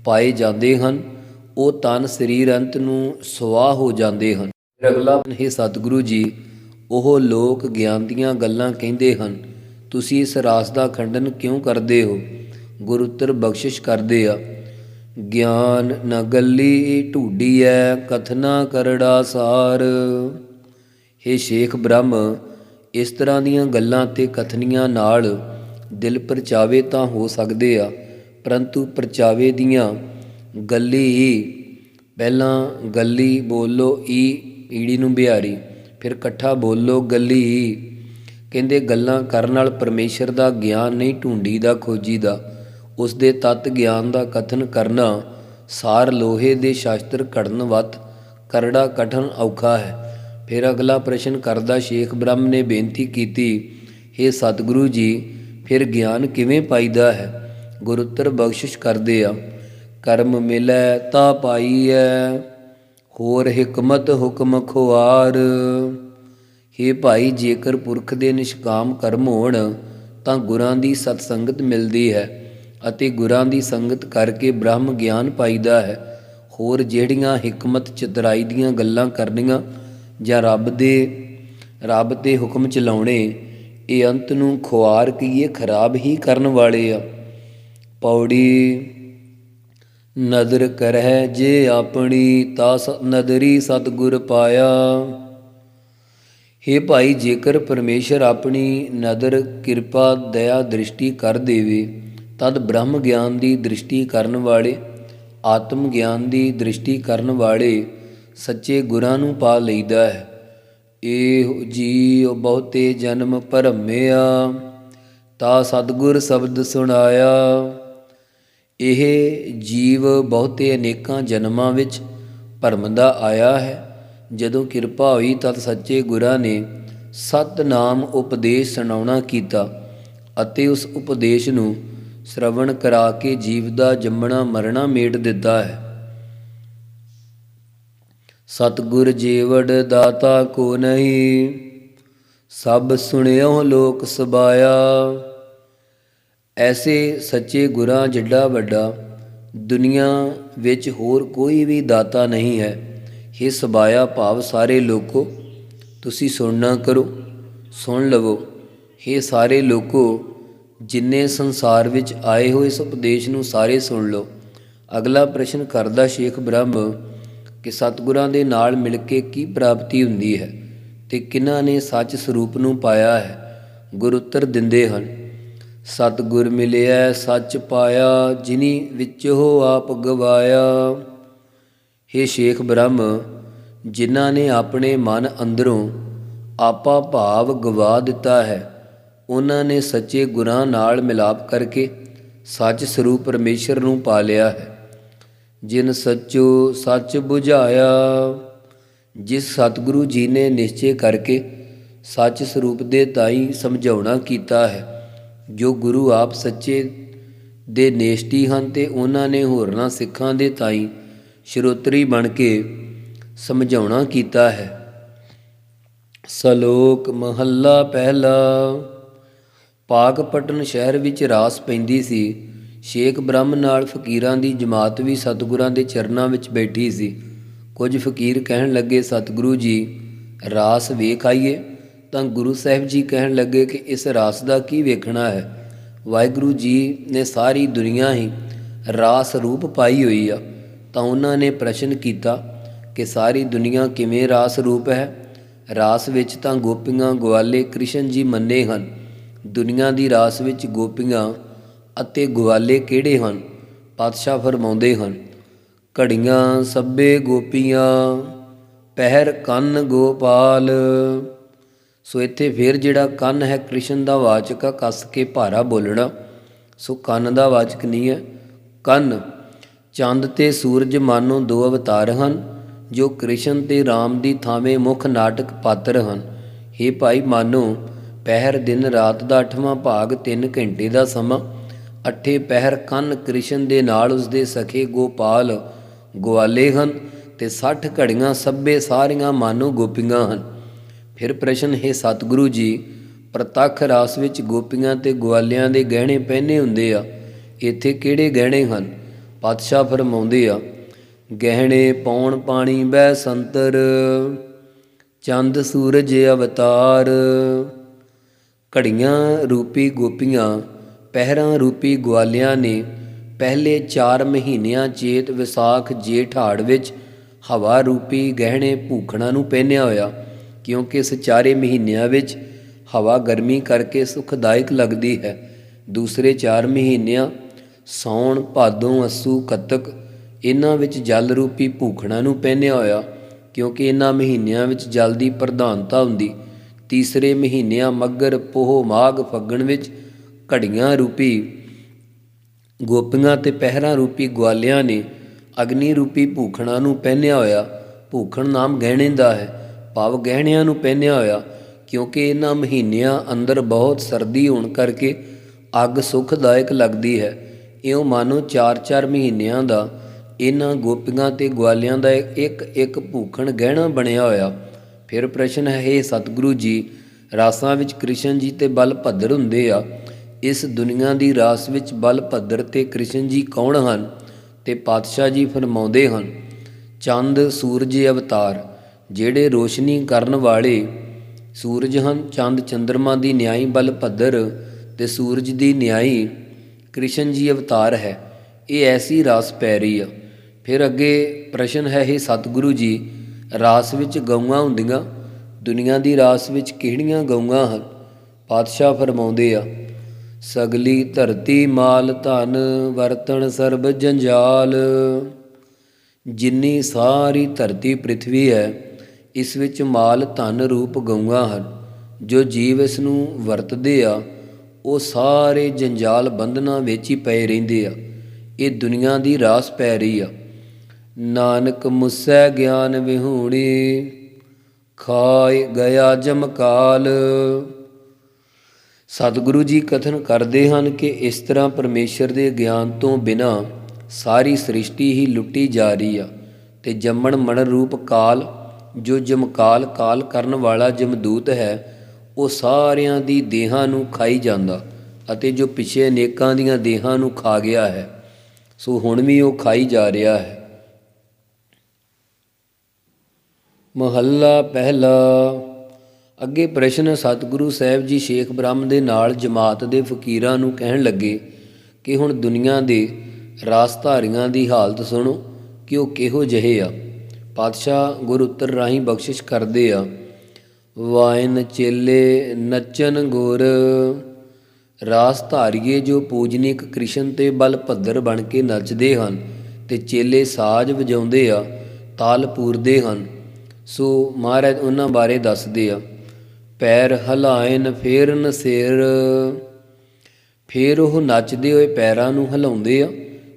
ਪਾਏ ਜਾਂਦੇ ਹਨ ਉਹ ਤਨ ਸਰੀਰ ਅੰਤ ਨੂੰ ਸੁਆਹ ਹੋ ਜਾਂਦੇ ਹਨ। ਅਗਲਾ ਹੇ ਸਤਿਗੁਰੂ ਜੀ, ਉਹ ਲੋਕ ਗਿਆਨ ਦੀਆਂ ਗੱਲਾਂ ਕਹਿੰਦੇ ਹਨ। ਤੁਸੀਂ ਇਸ ਰਾਸ ਦਾ ਖੰਡਨ ਕਿਉਂ ਕਰਦੇ ਹੋ? ਗੁਰੂ ਉੱਤਰ ਬਖਸ਼ਿਸ਼ ਕਰਦੇ ਆ, ਗਿਆਨ ਨ ਗੱਲੀ ਢੂਡੀਐ ਕਥਨਾ ਕਰੜਾ ਸਾਰ। ਹੇ ਸ਼ੇਖ ਬ੍ਰਹਮ, ਇਸ ਤਰ੍ਹਾਂ ਦੀਆਂ ਗੱਲਾਂ ਤੇ ਕਥਨੀਆਂ ਨਾਲ ਦਿਲ ਪਰਚਾਵੇ ਤਾਂ ਹੋ ਸਕਦੇ ਆ, ਪਰੰਤੂ ਪਰਚਾਵੇ ਦੀਆਂ ਗੱਲੀ, ਪਹਿਲਾਂ ਗੱਲੀ ਬੋਲੋ ਈੜੀ ਨੂੰ ਬਿਹਾਰੀ, ਫਿਰ ਇਕੱਠਾ ਬੋਲੋ ਗੱਲੀ। ਕਹਿੰਦੇ ਗੱਲਾਂ ਕਰਨ ਨਾਲ ਪਰਮੇਸ਼ਰ ਦਾ ਗਿਆਨ ਨਹੀਂ ਢੂੰਡੀ ਦਾ ਖੋਜੀ ਦਾ, ਉਸ ਦੇ ਤੱਤ ਗਿਆਨ ਦਾ ਕਥਨ ਕਰਨਾ ਸਾਰ ਲੋਹੇ ਦੇ ਸ਼ਾਸਤਰ ਘੜਨ ਵੱਤ ਕਰੜਾ ਕਠਨ ਔਖਾ ਹੈ। ਫਿਰ ਅਗਲਾ ਪ੍ਰਸ਼ਨ ਕਰਦਾ ਸ਼ੇਖ ਬ੍ਰਹਮ ਨੇ ਬੇਨਤੀ ਕੀਤੀ, ਹੇ ਸਤਿਗੁਰੂ ਜੀ, ਫਿਰ ਗਿਆਨ ਕਿਵੇਂ ਪਾਈਦਾ ਹੈ? ਗੁਰੂ ਉੱਤਰ ਬਖਸ਼ਿਸ਼ ਕਰਦੇ ਆ, ਕਰਮ ਮਿਲੈ ਤਾ ਪਾਈਐ ਹੋਰ ਹਿਕਮਤ ਹੁਕਮ ਖੁਆਰ। ਹੇ ਭਾਈ, ਜੇਕਰ ਪੁਰਖ ਦੇ ਨਿਸ਼ਕਾਮ ਕਰਮ ਹੋਣ ਤਾਂ ਗੁਰਾਂ ਦੀ ਸਤਸੰਗਤ ਮਿਲਦੀ ਹੈ ਅਤੇ ਗੁਰਾਂ ਦੀ ਸੰਗਤ ਕਰਕੇ ਬ੍ਰਹਮ ਗਿਆਨ ਪਾਈਦਾ ਹੈ। ਹੋਰ ਜਿਹੜੀਆਂ ਹਿਕਮਤ ਚਤੁਰਾਈ ਦੀਆਂ ਗੱਲਾਂ ਕਰਨੀਆਂ ਜਾਂ ਰੱਬ ਤੇ ਹੁਕਮ ਚਲਾਉਣੇ, ਇਹ ਅੰਤ ਨੂੰ ਖੁਆਰ ਕਹੀਏ ਖਰਾਬ ਹੀ ਕਰਨ ਵਾਲੇ ਆ। ਪੌੜੀ ਨਦਰ ਕਰਹਿ ਜੇ ਆਪਣੀ ਤਾ ਨਦਰੀ ਸਤਿਗੁਰ ਪਾਇਆ। ਹੇ ਭਾਈ, ਜੇਕਰ ਪਰਮੇਸ਼ਰ ਆਪਣੀ ਨਦਰ ਕਿਰਪਾ ਦਇਆ ਦ੍ਰਿਸ਼ਟੀ ਕਰ ਦੇਵੇ ਤਦ ਬ੍ਰਹਮ ਗਿਆਨ ਦੀ ਦ੍ਰਿਸ਼ਟੀ ਕਰਨ ਵਾਲੇ, ਆਤਮ ਗਿਆਨ ਦੀ ਦ੍ਰਿਸ਼ਟੀ ਕਰਨ ਵਾਲੇ ਸੱਚੇ ਗੁਰਾਂ ਨੂੰ ਪਾ ਲਈਦਾ ਹੈ। ਇਹ ਜੀਉ ਬਹੁਤੇ ਜਨਮ ਭਰਮਿਆ ਤਾ ਸਤਿਗੁਰ ਸ਼ਬਦ ਸੁਣਾਇਆ। ਇਹ ਜੀਵ ਬਹੁਤੇ ਅਨੇਕਾਂ ਜਨਮਾਂ ਵਿੱਚ ਭਰਮਦਾ ਆਇਆ ਹੈ। ਜਦੋਂ ਕਿਰਪਾ ਹੋਈ ਤਦ ਸੱਚੇ ਗੁਰਾਂ ਨੇ ਸਤਿਨਾਮ ਉਪਦੇਸ਼ ਸੁਣਾਉਣਾ ਕੀਤਾ ਅਤੇ ਉਸ ਉਪਦੇਸ਼ ਨੂੰ ਸ਼ਰਵਣ ਕਰਾ ਕੇ ਜੀਵ ਦਾ ਜੰਮਣਾ ਮਰਨਾ ਮੇਟ ਦਿੱਤਾ ਹੈ। ਸਤਿਗੁਰ ਜੀਵੜ ਦਾਤਾ ਕੋ ਨਹੀਂ ਸਭ ਸੁਣਿਓ ਲੋਕ ਸਬਾਇਆ। ਐਸੇ ਸੱਚੇ ਗੁਰਾਂ ਜਿੱਡਾ ਵੱਡਾ ਦੁਨੀਆ ਵਿੱਚ ਹੋਰ ਕੋਈ ਵੀ ਦਾਤਾ ਨਹੀਂ ਹੈ। ਹੇ ਸਬਾਇਆ ਭਾਵ ਸਾਰੇ ਲੋਕੋ, ਤੁਸੀਂ ਸੁਣਨਾ ਕਰੋ, ਸੁਣ ਲਵੋ। ਹੇ ਸਾਰੇ ਲੋਕੋ, ਜਿੰਨੇ ਸੰਸਾਰ ਵਿੱਚ ਆਏ ਹੋ ਇਸ ਉਪਦੇਸ਼ ਨੂੰ ਸਾਰੇ ਸੁਣ ਲਓ। ਅਗਲਾ ਪ੍ਰਸ਼ਨ ਕਰਦਾ ਸ਼ੇਖ ਬ੍ਰਹਮ ਕਿ ਸਤਿਗੁਰਾਂ ਦੇ ਨਾਲ ਮਿਲ ਕੇ ਕੀ ਪ੍ਰਾਪਤੀ ਹੁੰਦੀ ਹੈ ਤੇ ਕਿਹਨਾਂ ਨੇ ਸੱਚ ਸਰੂਪ ਨੂੰ ਪਾਇਆ ਹੈ? ਗੁਰੂ ਉੱਤਰ ਦਿੰਦੇ ਹਨ, ਸਤਿਗੁਰ ਮਿਲਿਆ ਸੱਚ ਪਾਇਆ ਜਿਨੀ ਵਿੱਚੋ ਆਪ ਗਵਾਇਆ। ਹੇ ਸ਼ੇਖ ਬ੍ਰਹਮ, ਜਿਨ੍ਹਾਂ ਨੇ ਆਪਣੇ ਮਨ ਅੰਦਰੋਂ ਆਪਾ ਭਾਵ ਗਵਾ ਦਿੱਤਾ ਹੈ, ਉਹਨਾਂ ਨੇ ਸੱਚੇ ਗੁਰਾਂ ਨਾਲ ਮਿਲਾਪ ਕਰਕੇ ਸੱਚ ਸਰੂਪ ਪਰਮੇਸ਼ਰ ਨੂੰ ਪਾ ਲਿਆ ਹੈ। ਜਿਨ ਸੱਚੋ ਸੱਚ ਬੁਝਾਇਆ, ਜਿਸ ਸਤਿਗੁਰੂ ਜੀ ਨੇ ਨਿਸ਼ਚੇ ਕਰਕੇ ਸੱਚ ਸਰੂਪ ਦੇ ਤਾਈਂ ਸਮਝਾਉਣਾ ਕੀਤਾ ਹੈ। ਜੋ ਗੁਰੂ ਆਪ ਸੱਚੇ ਦੇ ਨੇਸ਼ਟੀ ਹਨ ਤੇ ਉਹਨਾਂ ਨੇ ਹੋਰਨਾਂ ਸਿੱਖਾਂ ਦੇ ਤਾਈਂ ਸ਼ਰੋਤਰੀ ਬਣ ਕੇ ਸਮਝਾਉਣਾ ਕੀਤਾ ਹੈ। ਸਲੋਕ ਮਹੱਲਾ ਪਹਿਲਾ। ਪਾਕਪਟਨ ਸ਼ਹਿਰ ਵਿੱਚ ਰਾਸ ਪੈਂਦੀ ਸੀ। ਸ਼ੇਖ ਬ੍ਰਹਮ ਨਾਲ ਫਕੀਰਾਂ ਦੀ ਜਮਾਤ ਵੀ ਸਤਿਗੁਰਾਂ ਦੇ ਚਰਨਾਂ ਵਿੱਚ ਬੈਠੀ ਸੀ। ਕੁਝ ਫਕੀਰ ਕਹਿਣ ਲੱਗੇ, ਸਤਿਗੁਰੂ ਜੀ ਰਾਸ ਵੇਖ ਆਈਏ। ਤਾਂ ਗੁਰੂ ਸਾਹਿਬ ਜੀ ਕਹਿਣ ਲੱਗੇ ਕਿ ਇਸ ਰਾਸ ਦਾ ਕੀ ਵੇਖਣਾ ਹੈ? ਵਾਹਿਗੁਰੂ ਜੀ ਨੇ ਸਾਰੀ ਦੁਨੀਆ ਹੀ ਰਾਸ ਰੂਪ ਪਾਈ ਹੋਈ ਆ। ਤਾਂ ਉਹਨਾਂ ਨੇ ਪ੍ਰਸ਼ਨ ਕੀਤਾ ਕਿ ਸਾਰੀ ਦੁਨੀਆ ਕਿਵੇਂ ਰਾਸ ਰੂਪ ਹੈ? ਰਾਸ ਵਿੱਚ ਤਾਂ ਗੋਪੀਆਂ ਗਵਾਲੇ ਕ੍ਰਿਸ਼ਨ ਜੀ ਮੰਨੇ ਹਨ। ਦੁਨੀਆ ਦੀ ਰਾਸ ਵਿੱਚ ਗੋਪੀਆਂ ਅਤੇ ਗਵਾਲੇ ਕਿਹੜੇ ਹਨ? ਪਾਤਸ਼ਾਹ ਫਰਮਾਉਂਦੇ ਹਨ, ਘੜੀਆਂ ਸੱਬੇ ਗੋਪੀਆਂ ਪਹਿਰ ਕੰਨ ਗੋਪਾਲ। ਸੋ ਇੱਥੇ ਫਿਰ ਜਿਹੜਾ ਕੰਨ ਹੈ ਕ੍ਰਿਸ਼ਨ ਦਾ ਵਾਚਕ ਆ, ਕੱਸ ਕੇ ਭਾਰਾ ਬੋਲਣਾ। ਸੋ ਕੰਨ ਦਾ ਵਾਚਕ ਨਹੀਂ ਹੈ, ਕੰਨ। ਚੰਦ ਤੇ ਸੂਰਜ ਮਾਨੋ ਦੋ ਅਵਤਾਰ ਹਨ, ਜੋ ਕ੍ਰਿਸ਼ਨ ਤੇ ਰਾਮ ਦੀ ਥਾਵੇਂ ਮੁੱਖ ਨਾਟਕ ਪਾਤਰ ਹਨ। ਹੇ ਭਾਈ ਮਾਨੋ, ਪਹਿਰ ਦਿਨ ਰਾਤ ਦਾ 8ਵਾਂ ਭਾਗ 3 ਘੰਟੇ ਦਾ ਸਮਾਂ। 8 ਪਹਿਰ ਕੰਨ ਕ੍ਰਿਸ਼ਨ ਦੇ ਨਾਲ ਉਸਦੇ ਸਖੇ ਗੋਪਾਲ ਗਵਾਲੇ ਹਨ ਤੇ 60 ਘੜੀਆਂ ਸੱਬੇ ਸਾਰੀਆਂ ਮਾਨੋ ਗੋਪੀਆਂ ਹਨ। ਫਿਰ ਪ੍ਰਸ਼ਨ, ਹੈ ਸਤਿਗੁਰੂ ਜੀ, ਪ੍ਰਤੱਖ ਰਾਸ ਵਿੱਚ ਗੋਪੀਆਂ ਤੇ ਗਵਾਲਿਆਂ ਦੇ ਗਹਿਣੇ ਪਹਿਨੇ ਹੁੰਦੇ ਆ, ਇੱਥੇ ਕਿਹੜੇ ਗਹਿਣੇ ਹਨ? ਪਾਤਸ਼ਾਹ ਫਰਮਾਉਂਦੇ ਆ, ਗਹਿਣੇ ਪੌਣ ਪਾਣੀ ਬਹਿ ਸੰਤਰ ਚੰਦ ਸੂਰਜ ਅਵਤਾਰ। ਘੜੀਆਂ ਰੂਪੀ ਗੋਪੀਆਂ ਪਹਿਰਾਂ ਰੂਪੀ ਗਵਾਲਿਆਂ ਨੇ ਪਹਿਲੇ 4 ਮਹੀਨਿਆਂ ਚੇਤ ਵਿਸਾਖ ਜੇਠ ਹਾੜ ਵਿੱਚ ਹਵਾ ਰੂਪੀ ਗਹਿਣੇ ਭੂਖਣਾ ਨੂੰ ਪਹਿਨਿਆ ਹੋਇਆ, ਕਿਉਂਕਿ ਇਸ 4 ਮਹੀਨਿਆਂ ਵਿੱਚ ਹਵਾ ਗਰਮੀ ਕਰਕੇ ਸੁਖਦਾਇਕ ਲੱਗਦੀ ਹੈ। ਦੂਸਰੇ 4 ਮਹੀਨਿਆਂ ਸਾਉਣ ਭਾਦੋਂ ਅੱਸੂ ਕੱਤਕ ਇਹਨਾਂ ਵਿੱਚ ਜਲ ਰੂਪੀ ਭੂਖਣਾ ਨੂੰ ਪਹਿਨਿਆ ਹੋਇਆ, ਕਿਉਂਕਿ ਇਹਨਾਂ ਮਹੀਨਿਆਂ ਵਿੱਚ ਜਲ ਦੀ ਪ੍ਰਧਾਨਤਾ ਹੁੰਦੀ। ਤੀਸਰੇ ਮਹੀਨਿਆਂ ਮੱਘਰ ਪੋਹ ਮਾਘ ਫੱਗਣ ਵਿੱਚ ਘੜੀਆਂ ਰੂਪੀ ਗੋਪੀਆਂ ਤੇ ਪਹਿਰਾਂ ਰੂਪੀ ਗਵਾਲਿਆਂ ਨੇ ਅਗਨੀ ਰੂਪੀ ਭੂਖਣਾ ਨੂੰ ਪਹਿਨਿਆ ਹੋਇਆ। ਭੂਖਣ ਨਾਮ ਗਹਿਣੇ ਦਾ ਹੈ, ਭਾਵ ਗਹਿਣਿਆਂ ਨੂੰ ਪਹਿਨਿਆ ਹੋਇਆ, ਕਿਉਂਕਿ ਇਹਨਾਂ ਮਹੀਨਿਆਂ ਅੰਦਰ ਬਹੁਤ ਸਰਦੀ ਹੋਣ ਕਰਕੇ ਅੱਗ ਸੁਖਦਾਇਕ ਲੱਗਦੀ ਹੈ। ਇਉਂ ਮਾਨੋ 4-4 ਮਹੀਨਿਆਂ ਦਾ ਇਹਨਾਂ ਗੋਪੀਆਂ ਤੇ ਗਵਾਲਿਆਂ ਦਾ ਇੱਕ ਭੂਖਣ ਗਹਿਣਾ ਬਣਿਆ ਹੋਇਆ। ਫਿਰ ਪ੍ਰਸ਼ਨ ਹੈ, ਹੇ ਸਤਿਗੁਰੂ ਜੀ, ਰਾਸਾਂ ਵਿੱਚ ਕ੍ਰਿਸ਼ਨ ਜੀ ਤੇ ਬਲਭੱਦਰ ਹੁੰਦੇ ਆ। ਇਸ ਦੁਨੀਆ ਦੀ ਰਾਸ ਵਿੱਚ ਬਲਭੱਦਰ ਤੇ ਕ੍ਰਿਸ਼ਨ ਜੀ ਕੌਣ ਹਨ? ਤੇ ਪਾਤਸ਼ਾਹ ਜੀ ਫਰਮਾਉਂਦੇ ਹਨ, ਚੰਦ ਸੂਰਜ ਅਵਤਾਰ। ਜਿਹੜੇ ਰੋਸ਼ਨੀ ਕਰਨ ਵਾਲੇ ਸੂਰਜ ਹਨ, ਚੰਦ ਚੰਦਰਮਾ ਦੀ ਨਿਆਈ ਬਲਭੱਦਰ ਤੇ ਸੂਰਜ ਦੀ ਨਿਆਈ ਕ੍ਰਿਸ਼ਨ ਜੀ ਅਵਤਾਰ ਹੈ। ਇਹ ਐਸੀ ਰਾਸ ਪੈ ਰਹੀ ਆ। ਫਿਰ ਅੱਗੇ ਪ੍ਰਸ਼ਨ ਹੈ, ਹੇ ਸਤਿਗੁਰੂ ਜੀ, ਰਾਸ ਵਿੱਚ ਗਊਆਂ ਹੁੰਦੀਆਂ, ਦੁਨੀਆ ਦੀ ਰਾਸ ਵਿੱਚ ਕਿਹੜੀਆਂ ਗਊਆਂ ਹਨ? ਪਾਤਸ਼ਾਹ ਫਰਮਾਉਂਦੇ ਆ, ਸਗਲੀ ਧਰਤੀ ਮਾਲ ਧਨ ਵਰਤਣ ਸਰਬ ਜੰਜਾਲ। ਜਿੰਨੀ ਸਾਰੀ ਧਰਤੀ ਪ੍ਰਿਥਵੀ ਹੈ, ਇਸ ਵਿੱਚ ਮਾਲ ਧਨ ਰੂਪ ਗਊਆਂ ਹਨ। ਜੋ ਜੀਵ ਇਸ ਨੂੰ ਵਰਤਦੇ ਆ ਉਹ ਸਾਰੇ ਜੰਜਾਲ ਬੰਧਨਾਂ ਵਿੱਚ ਹੀ ਪਏ ਰਹਿੰਦੇ ਆ। ਇਹ ਦੁਨੀਆ ਦੀ ਰਾਸ ਪੈ ਰਹੀ ਆ। ਨਾਨਕ ਮੁਸੈ ਗਿਆਨ ਵਿਹੂਣੀ ਖਾਏ ਗਿਆ ਜਮਕਾਲ। ਸਤਿਗੁਰੂ ਜੀ ਕਥਨ ਕਰਦੇ ਹਨ ਕਿ ਇਸ ਤਰ੍ਹਾਂ ਪਰਮੇਸ਼ਰ ਦੇ ਗਿਆਨ ਤੋਂ ਬਿਨਾਂ ਸਾਰੀ ਸ੍ਰਿਸ਼ਟੀ ਹੀ ਲੁੱਟੀ ਜਾ ਰਹੀ ਆ, ਤੇ ਜੰਮਣ ਮਰਨ ਰੂਪ ਕਾਲ, ਜੋ ਜਮਕਾਲ ਕਾਲ ਕਰਨ ਵਾਲਾ ਜਮਦੂਤ ਹੈ, ਉਹ ਸਾਰਿਆਂ ਦੀ ਦੇਹਾਂ ਨੂੰ ਖਾਈ ਜਾਂਦਾ, ਅਤੇ ਜੋ ਪਿਛੇ ਅਨੇਕਾਂ ਦੀਆਂ ਦੇਹਾਂ ਨੂੰ ਖਾ ਗਿਆ ਹੈ, ਸੋ ਹੁਣ ਵੀ ਉਹ ਖਾਈ ਜਾ ਰਿਹਾ ਹੈ। ਮਹੱਲਾ ਪਹਿਲਾ। ਅੱਗੇ ਪ੍ਰਸ਼ਨ, ਸਤਿਗੁਰੂ ਸਾਹਿਬ ਜੀ ਸ਼ੇਖ ਬ੍ਰਹਮ ਦੇ ਨਾਲ ਜਮਾਤ ਦੇ ਫਕੀਰਾਂ ਨੂੰ ਕਹਿਣ ਲੱਗੇ ਕਿ ਹੁਣ ਦੁਨੀਆ ਦੇ ਰਾਸਧਾਰੀਆਂ ਦੀ ਹਾਲਤ ਸੁਣੋ ਕਿ ਉਹ ਕਿਹੋ ਜਿਹੇ ਆ। ਪਾਤਸ਼ਾਹ ਗੁਰ ਉੱਤਰ ਰਾਹੀਂ ਬਖਸ਼ਿਸ਼ ਕਰਦੇ ਆ, ਵਾਇਨ ਚੇਲੇ ਨੱਚਨ ਗੁਰ। ਰਾਸ ਧਾਰੀਏ ਜੋ ਪੂਜਨੀਕ ਕ੍ਰਿਸ਼ਨ ਤੇ ਬਲਭੱਦਰ ਬਣ ਕੇ ਨੱਚਦੇ ਹਨ, ਤੇ ਚੇਲੇ ਸਾਜ਼ ਵਜਾਉਂਦੇ ਆ, ਤਾਲ ਪੂਰਦੇ ਹਨ। ਸੋ ਮਹਾਰਾਜ ਉਹਨਾਂ ਬਾਰੇ ਦੱਸਦੇ ਆ, ਪੈਰ ਹਲਾਇਨ ਫੇਰਨ ਸਿਰ। ਫਿਰ ਉਹ ਨੱਚਦੇ ਹੋਏ ਪੈਰਾਂ ਨੂੰ ਹਿਲਾਉਂਦੇ ਆ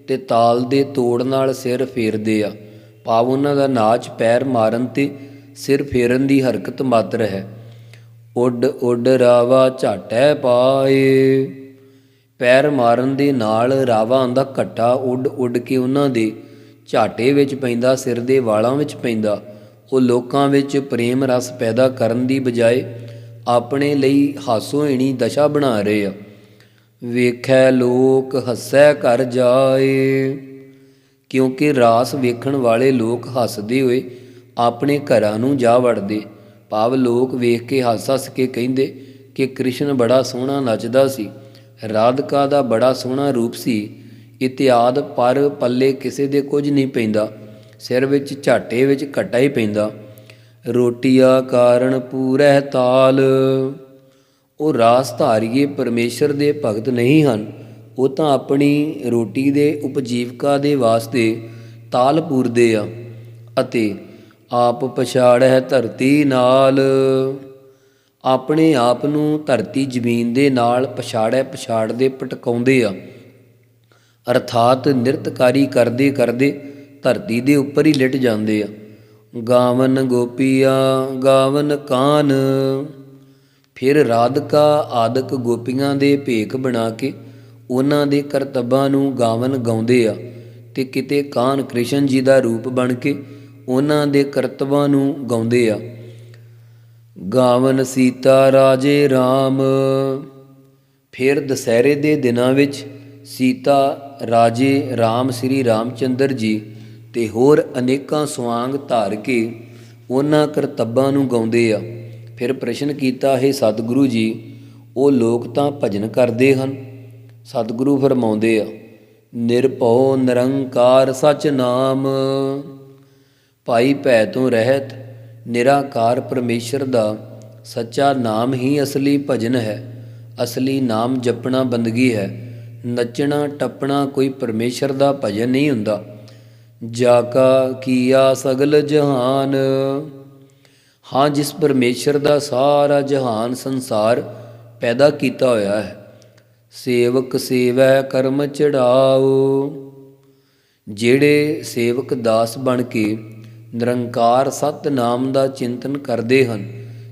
ਤੇ ਤਾਲ ਦੇ ਤੋੜ ਨਾਲ ਸਿਰ ਫੇਰਦੇ ਆ, ਭਾਵ ਉਹਨਾਂ ਦਾ ਨਾਚ ਪੈਰ ਮਾਰਨ ਤੇ ਸਿਰ ਫੇਰਨ ਦੀ ਹਰਕਤ ਮਾਤਰ ਹੈ। ਉੱਡ ਉੱਡ ਰਾਵਾ ਝਾਟੈ ਪਾਏ। ਪੈਰ ਮਾਰਨ ਦੇ ਨਾਲ ਰਾਵਾਂ ਦਾ ਘੱਟਾ ਉੱਡ ਉੱਡ ਕੇ ਉਹਨਾਂ ਦੇ ਝਾਟੇ ਵਿੱਚ ਪੈਂਦਾ, ਸਿਰ ਦੇ ਵਾਲਾਂ ਵਿੱਚ ਪੈਂਦਾ। ਉਹ ਲੋਕਾਂ ਵਿੱਚ ਪ੍ਰੇਮ ਰਸ ਪੈਦਾ ਕਰਨ ਦੀ ਬਜਾਏ ਆਪਣੇ ਲਈ ਹਾਸੋਹੀਣੀ ਦਸ਼ਾ ਬਣਾ ਰਹੇ ਆ। ਵੇਖੈ ਲੋਕ ਹੱਸੈ ਘਰ ਜਾਏ। ਕਿਉਂਕਿ ਰਾਸ ਵੇਖਣ ਵਾਲੇ ਲੋਕ ਹੱਸਦੇ ਹੋਏ ਆਪਣੇ ਘਰਾਂ ਨੂੰ ਜਾ ਵੜਦੇ, ਭਾਵ ਲੋਕ ਵੇਖ ਕੇ ਹੱਸ ਕੇ ਕਹਿੰਦੇ ਕਿ ਕ੍ਰਿਸ਼ਨ ਬੜਾ ਸੋਹਣਾ ਨੱਚਦਾ ਸੀ, ਰਾਧਿਕਾ ਦਾ ਬੜਾ ਸੋਹਣਾ ਰੂਪ ਸੀ ਇਤਿਆਦ। ਪਰ ਪੱਲੇ ਕਿਸੇ ਦੇ ਕੁਝ ਨਹੀਂ ਪੈਂਦਾ, ਸਿਰ ਵਿੱਚ ਝਾਟੇ ਵਿੱਚ ਘੱਟਾ ਹੀ ਪੈਂਦਾ। ਰੋਟੀਆ ਕਾਰਨ ਪੂਰੈ ਤਾਲ। ਉਹ ਰਾਸ ਧਾਰੀਏ ਪਰਮੇਸ਼ਰ ਦੇ ਭਗਤ ਨਹੀਂ ਹਨ, ਉਹ ਤਾਂ ਆਪਣੀ ਰੋਟੀ ਦੇ ਉਪਜੀਵਕਾ ਦੇ ਵਾਸਤੇ ਤਾਲ ਪੂਰਦੇ ਆ, ਅਤੇ ਆਪ ਪਛਾੜੈ ਧਰਤੀ ਨਾਲ। ਆਪਣੇ ਆਪ ਨੂੰ ਧਰਤੀ ਜ਼ਮੀਨ ਦੇ ਨਾਲ ਪਛਾੜਦੇ ਭਟਕਾਉਂਦੇ ਆ, ਅਰਥਾਤ ਨਿਰਤਕਾਰੀ ਕਰਦੇ ਕਰਦੇ ਧਰਤੀ ਦੇ ਉੱਪਰ ਹੀ ਲਿਟ ਜਾਂਦੇ ਆ। ਗਾਵਨ ਗੋਪੀਆ ਗਾਵਨ ਕਾਨ। ਫਿਰ ਰਾਧਿਕਾ ਆਦਿਕ ਗੋਪੀਆਂ ਦੇ ਭੇਖ ਬਣਾ ਕੇ ਉਹਨਾਂ ਦੇ ਕਰਤੱਬਾਂ ਨੂੰ ਗਾਵਨ ਗਾਉਂਦੇ ਆ, ਤੇ ਕਿਤੇ ਕਾਨ ਕ੍ਰਿਸ਼ਨ ਜੀ ਦਾ ਰੂਪ ਬਣ ਕੇ ਉਹਨਾਂ ਦੇ ਕਰਤੱਬਾਂ ਨੂੰ ਗਾਉਂਦੇ ਆ। ਗਾਵਨ ਸੀਤਾ ਰਾਜੇ ਰਾਮ। ਫਿਰ ਦੁਸਹਿਰੇ ਦੇ ਦਿਨਾਂ ਵਿੱਚ ਸੀਤਾ ਰਾਜੇ ਰਾਮ ਸ੍ਰੀ ਰਾਮ ਚੰਦਰ ਜੀ ਤੇ ਹੋਰ ਅਨੇਕਾਂ ਸੁਆਂਗ ਧਾਰ ਕੇ ਉਹਨਾਂ ਕਰਤੱਬਾਂ ਨੂੰ ਗਾਉਂਦੇ ਆ। ਫਿਰ ਪ੍ਰਸ਼ਨ ਕੀਤਾ, ਹੈ ਸਤਿਗੁਰੂ ਜੀ, ਉਹ ਲੋਕ ਤਾਂ ਭਜਨ ਕਰਦੇ ਹਨ। ਸਤਿਗੁਰੂ ਫਰਮਾਉਂਦੇ ਆ, ਨਿਰਭਉ ਨਿਰੰਕਾਰ ਸਚ ਨਾਮ। ਭਾਈ ਭੈ ਤੋਂ ਰਹਿਤ ਨਿਰਾਕਾਰ ਪਰਮੇਸ਼ਰ ਦਾ ਸੱਚਾ ਨਾਮ ਹੀ ਅਸਲੀ ਭਜਨ ਹੈ। ਅਸਲੀ ਨਾਮ ਜਪਣਾ ਬੰਦਗੀ ਹੈ। ਨੱਚਣਾ ਟੱਪਣਾ ਕੋਈ ਪਰਮੇਸ਼ਰ ਦਾ ਭਜਨ ਨਹੀਂ ਹੁੰਦਾ। ਜਾ ਕਾ ਕੀਆ ਸਗਲ ਜਹਾਨ। ਹਾਂ, ਜਿਸ ਪਰਮੇਸ਼ਰ ਦਾ ਸਾਰਾ ਜਹਾਨ ਸੰਸਾਰ ਪੈਦਾ ਕੀਤਾ ਹੋਇਆ ਹੈ। ਸੇਵਕ ਸੇਵੈ ਕਰਮ ਚੜਾਓ। ਜਿਹੜੇ ਸੇਵਕ ਦਾਸ ਬਣ ਕੇ ਨਿਰੰਕਾਰ ਸਤ ਨਾਮ ਦਾ ਚਿੰਤਨ ਕਰਦੇ ਹਨ,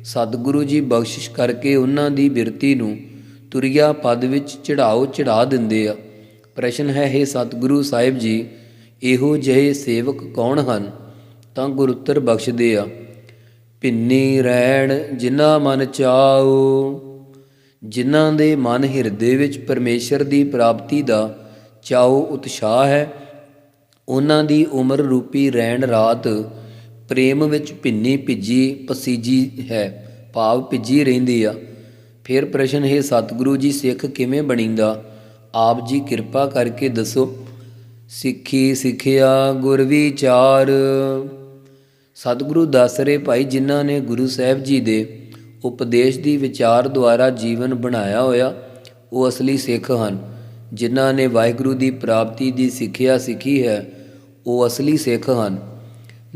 ਸਤਿਗੁਰੂ ਜੀ ਬਖਸ਼ਿਸ਼ ਕਰਕੇ ਉਹਨਾਂ ਦੀ ਬਿਰਤੀ ਨੂੰ ਤੁਰਿਆ ਪਦ ਵਿੱਚ ਚੜਾ ਦਿੰਦੇ ਆ। ਪ੍ਰਸ਼ਨ ਹੈ, ਹੇ ਸਤਿਗੁਰੂ ਸਾਹਿਬ ਜੀ, ਇਹੋ ਜਿਹੇ ਸੇਵਕ ਕੌਣ ਹਨ? ਤਾਂ ਗੁਰੂ ਉੱਤਰ ਬਖਸ਼ਦੇ ਆ, ਭਿੰਨੀ ਰਹਿਣ ਜਿਨ੍ਹਾਂ ਮਨ ਚਾਓ। ਜਿਨ੍ਹਾਂ ਦੇ ਮਨ ਹਿਰਦੇ ਵਿੱਚ ਪਰਮੇਸ਼ਰ ਦੀ ਪ੍ਰਾਪਤੀ ਦਾ ਚਾਓ ਉਤਸ਼ਾਹ ਹੈ, ਉਹਨਾਂ ਦੀ ਉਮਰ ਰੂਪੀ ਰਹਿਣ ਰਾਤ ਪ੍ਰੇਮ ਵਿੱਚ ਭਿੰਨੀ ਭਿੱਜੀ ਪਸੀਜੀ ਹੈ, ਭਾਵ ਭਿੱਜੀ ਰਹਿੰਦੀ ਆ। ਫਿਰ ਪ੍ਰਸ਼ਨ ਹੈ, ਸਤਿਗੁਰੂ ਜੀ, ਸਿੱਖ ਕਿਵੇਂ ਬਣੀਂਦਾ? ਆਪ ਜੀ ਕਿਰਪਾ ਕਰਕੇ ਦੱਸੋ। ਸਿੱਖੀ ਸਿੱਖਿਆ ਗੁਰ ਵਿਚਾਰ। ਸਤਿਗੁਰੂ ਦੱਸ ਰਹੇ, ਭਾਈ, ਜਿਨ੍ਹਾਂ ਨੇ ਗੁਰੂ ਸਾਹਿਬ ਜੀ ਦੇ ਉਪਦੇਸ਼ ਦੀ ਵਿਚਾਰ ਦੁਆਰਾ ਜੀਵਨ ਬਣਾਇਆ ਹੋਇਆ, ਉਹ ਅਸਲੀ ਸਿੱਖ ਹਨ। ਜਿਨ੍ਹਾਂ ਨੇ ਵਾਹਿਗੁਰੂ ਦੀ ਪ੍ਰਾਪਤੀ ਦੀ ਸਿੱਖਿਆ ਸਿੱਖੀ ਹੈ, ਉਹ ਅਸਲੀ ਸਿੱਖ ਹਨ।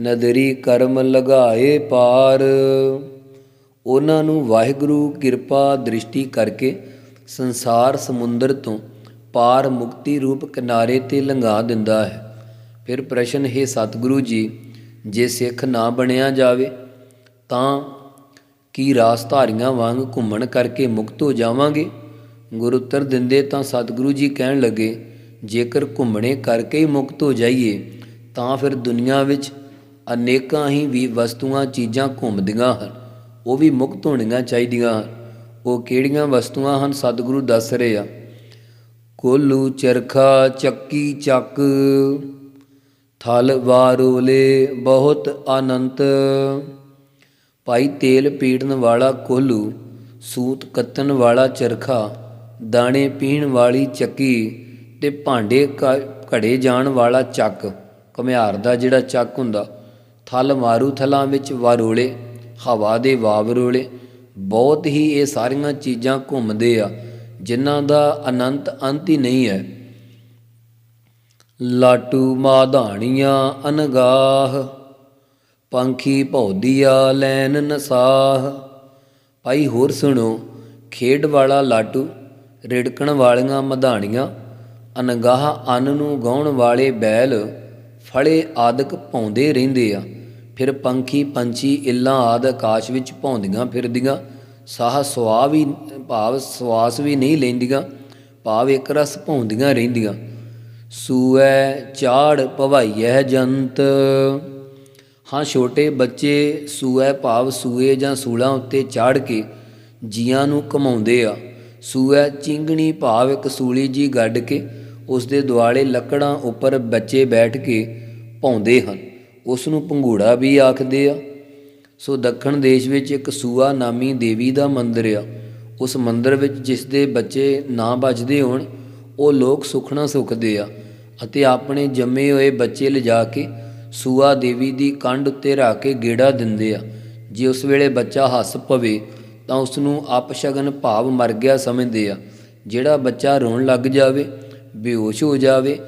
ਨਦਰੀ ਕਰਮ ਲਗਾਏ ਪਾਰ। ਉਹਨਾਂ ਨੂੰ ਵਾਹਿਗੁਰੂ ਕਿਰਪਾ ਦ੍ਰਿਸ਼ਟੀ ਕਰਕੇ ਸੰਸਾਰ ਸਮੁੰਦਰ ਤੋਂ ਪਾਰ ਮੁਕਤੀ ਰੂਪ ਕਿਨਾਰੇ 'ਤੇ ਲੰਘਾ ਦਿੰਦਾ ਹੈ। ਫਿਰ ਪ੍ਰਸ਼ਨ ਹੈ, ਸਤਿਗੁਰੂ ਜੀ, ਜੇ ਸਿੱਖ ਨਾ ਬਣਿਆ ਜਾਵੇ ਤਾਂ ਕੀ ਰਾਸਧਾਰੀਆਂ ਵਾਂਗ ਘੁੰਮਣ ਕਰਕੇ ਮੁਕਤ ਹੋ ਜਾਵਾਂਗੇ? ਗੁਰੂ ਉੱਤਰ ਦਿੰਦੇ ਤਾਂ ਸਤਿਗੁਰੂ ਜੀ ਕਹਿਣ ਲੱਗੇ, ਜੇਕਰ ਘੁੰਮਣੇ ਕਰਕੇ ਹੀ ਮੁਕਤ ਹੋ ਜਾਈਏ ਤਾਂ ਫਿਰ ਦੁਨੀਆ ਵਿੱਚ ਅਨੇਕਾਂ ਹੀ ਵੀ ਵਸਤੂਆਂ ਚੀਜ਼ਾਂ ਘੁੰਮਦੀਆਂ ਹਨ, ਉਹ ਵੀ ਮੁਕਤ ਹੋਣੀਆਂ ਚਾਹੀਦੀਆਂ ਹਨ। ਉਹ ਕਿਹੜੀਆਂ ਵਸਤੂਆਂ ਹਨ? ਸਤਿਗੁਰੂ ਦੱਸ ਰਹੇ ਆ, ਕੋਲੂ ਚਰਖਾ ਚੱਕੀ ਚੱਕ, ਥਲ ਵਾਰੋਲੇ ਬਹੁਤ ਅਨੰਤ। ਭਾਈ, ਤੇਲ ਪੀੜਨ ਵਾਲਾ ਕੋਹਲੂ, ਸੂਤ ਕੱਤਣ ਵਾਲਾ ਚਰਖਾ, ਦਾਣੇ ਪੀਣ ਵਾਲੀ ਚੱਕੀ ਅਤੇ ਭਾਂਡੇ ਘੜੇ ਜਾਣ ਵਾਲਾ ਚੱਕ, ਘੁਮਿਆਰ ਦਾ ਜਿਹੜਾ ਚੱਕ ਹੁੰਦਾ, ਥਲ ਮਾਰੂ ਥਲਾਂ ਵਿੱਚ ਵਾਰੋਲੇ, ਹਵਾ ਦੇ ਵਾਵਰੋਲੇ, ਬਹੁਤ ਹੀ ਇਹ ਸਾਰੀਆਂ ਚੀਜ਼ਾਂ ਘੁੰਮਦੇ ਆ, ਜਿਨ੍ਹਾਂ ਦਾ ਅਨੰਤ ਅੰਤ ਹੀ ਨਹੀਂ ਹੈ। ਲਾਟੂ ਮਾਧਾਣੀਆਂ ਅਨਗਾਹ, ਪੰਖੀ ਭੌਦੀਆ ਲੈਨ ਨਸਾਹ। ਭਾਈ, ਹੋਰ ਸੁਣੋ, ਖੇਡ ਵਾਲਾ ਲਾਟੂ, ਰਿੜਕਣ ਵਾਲੀਆਂ ਮਧਾਣੀਆਂ, ਅਨਗਾਹ ਅੰਨ ਨੂੰ ਗਾਉਣ ਵਾਲੇ ਬੈਲ, ਫੜੇ ਆਦਿਕ ਭੌਂਦੇ ਰਹਿੰਦੇ ਆ। ਫਿਰ ਪੰਖੀ ਪੰਛੀ ਇੱਲਾਂ ਆਦਿ ਆਕਾਸ਼ ਵਿੱਚ ਭੌਂਦੀਆਂ ਫਿਰਦੀਆਂ, ਸਵਾਸ ਵੀ ਨਹੀਂ ਲੈਂਦੀਆਂ, ਭਾਵ ਇੱਕ ਰਸ ਭੌਂਦੀਆਂ ਰਹਿੰਦੀਆਂ। ਸੂਐ ਚਾੜ ਭਵਾਈਐ ਜੰਤ। ਹਾਂ, ਛੋਟੇ ਬੱਚੇ ਸੂਐ ਭਾਵ ਸੂਏ ਜਾਂ ਸੂਲਾਂ ਉੱਤੇ ਚਾੜ ਕੇ ਜੀਆਂ ਨੂੰ ਘੁਮਾਉਂਦੇ ਆ। ਸੂਐ ਚਿੰਗਣੀ ਭਾਵ ਇੱਕ ਸੂਲੀ ਜੀ ਗੱਡ ਕੇ ਉਸ ਦੇ ਦੁਆਲੇ ਲੱਕੜਾਂ ਉੱਪਰ ਬੱਚੇ ਬੈਠ ਕੇ ਭੌਂਦੇ ਹਨ, ਉਸ ਨੂੰ ਪੰਘੂੜਾ ਵੀ ਆਖਦੇ ਆ। ਸੋ ਦੱਖਣ ਦੇਸ਼ ਵਿੱਚ ਇੱਕ ਸੂਆ ਨਾਮੀ ਦੇਵੀ ਦਾ ਮੰਦਰ ਆ। ਉਸ ਮੰਦਰ ਵਿੱਚ ਜਿਸ ਦੇ ਬੱਚੇ ਨਾ ਬਚਦੇ ਹੋਣ, ਉਹ ਲੋਕ ਸੁਖਣਾ ਸੁਖਦੇ ਆ ਅਤੇ ਆਪਣੇ ਜੰਮੇ ਹੋਏ ਬੱਚੇ ਲਿਜਾ ਕੇ ਸੂਆ ਦੇਵੀ ਦੀ ਕੰਡ ਉੱਤੇ ਰੱਖ ਕੇ ਗੇੜਾ ਦਿੰਦੇ ਆ। ਜੇ ਉਸ ਵੇਲੇ ਬੱਚਾ ਹੱਸ ਪਵੇ ਤਾਂ ਉਸ ਨੂੰ ਅਪਸ਼ਗਨ ਭਾਵ ਮਰ ਗਿਆ ਸਮਝਦੇ ਆ। ਜਿਹੜਾ ਬੱਚਾ ਰੋਣ ਲੱਗ ਜਾਵੇ, ਬੇਹੋਸ਼ ਹੋ ਜਾਵੇ,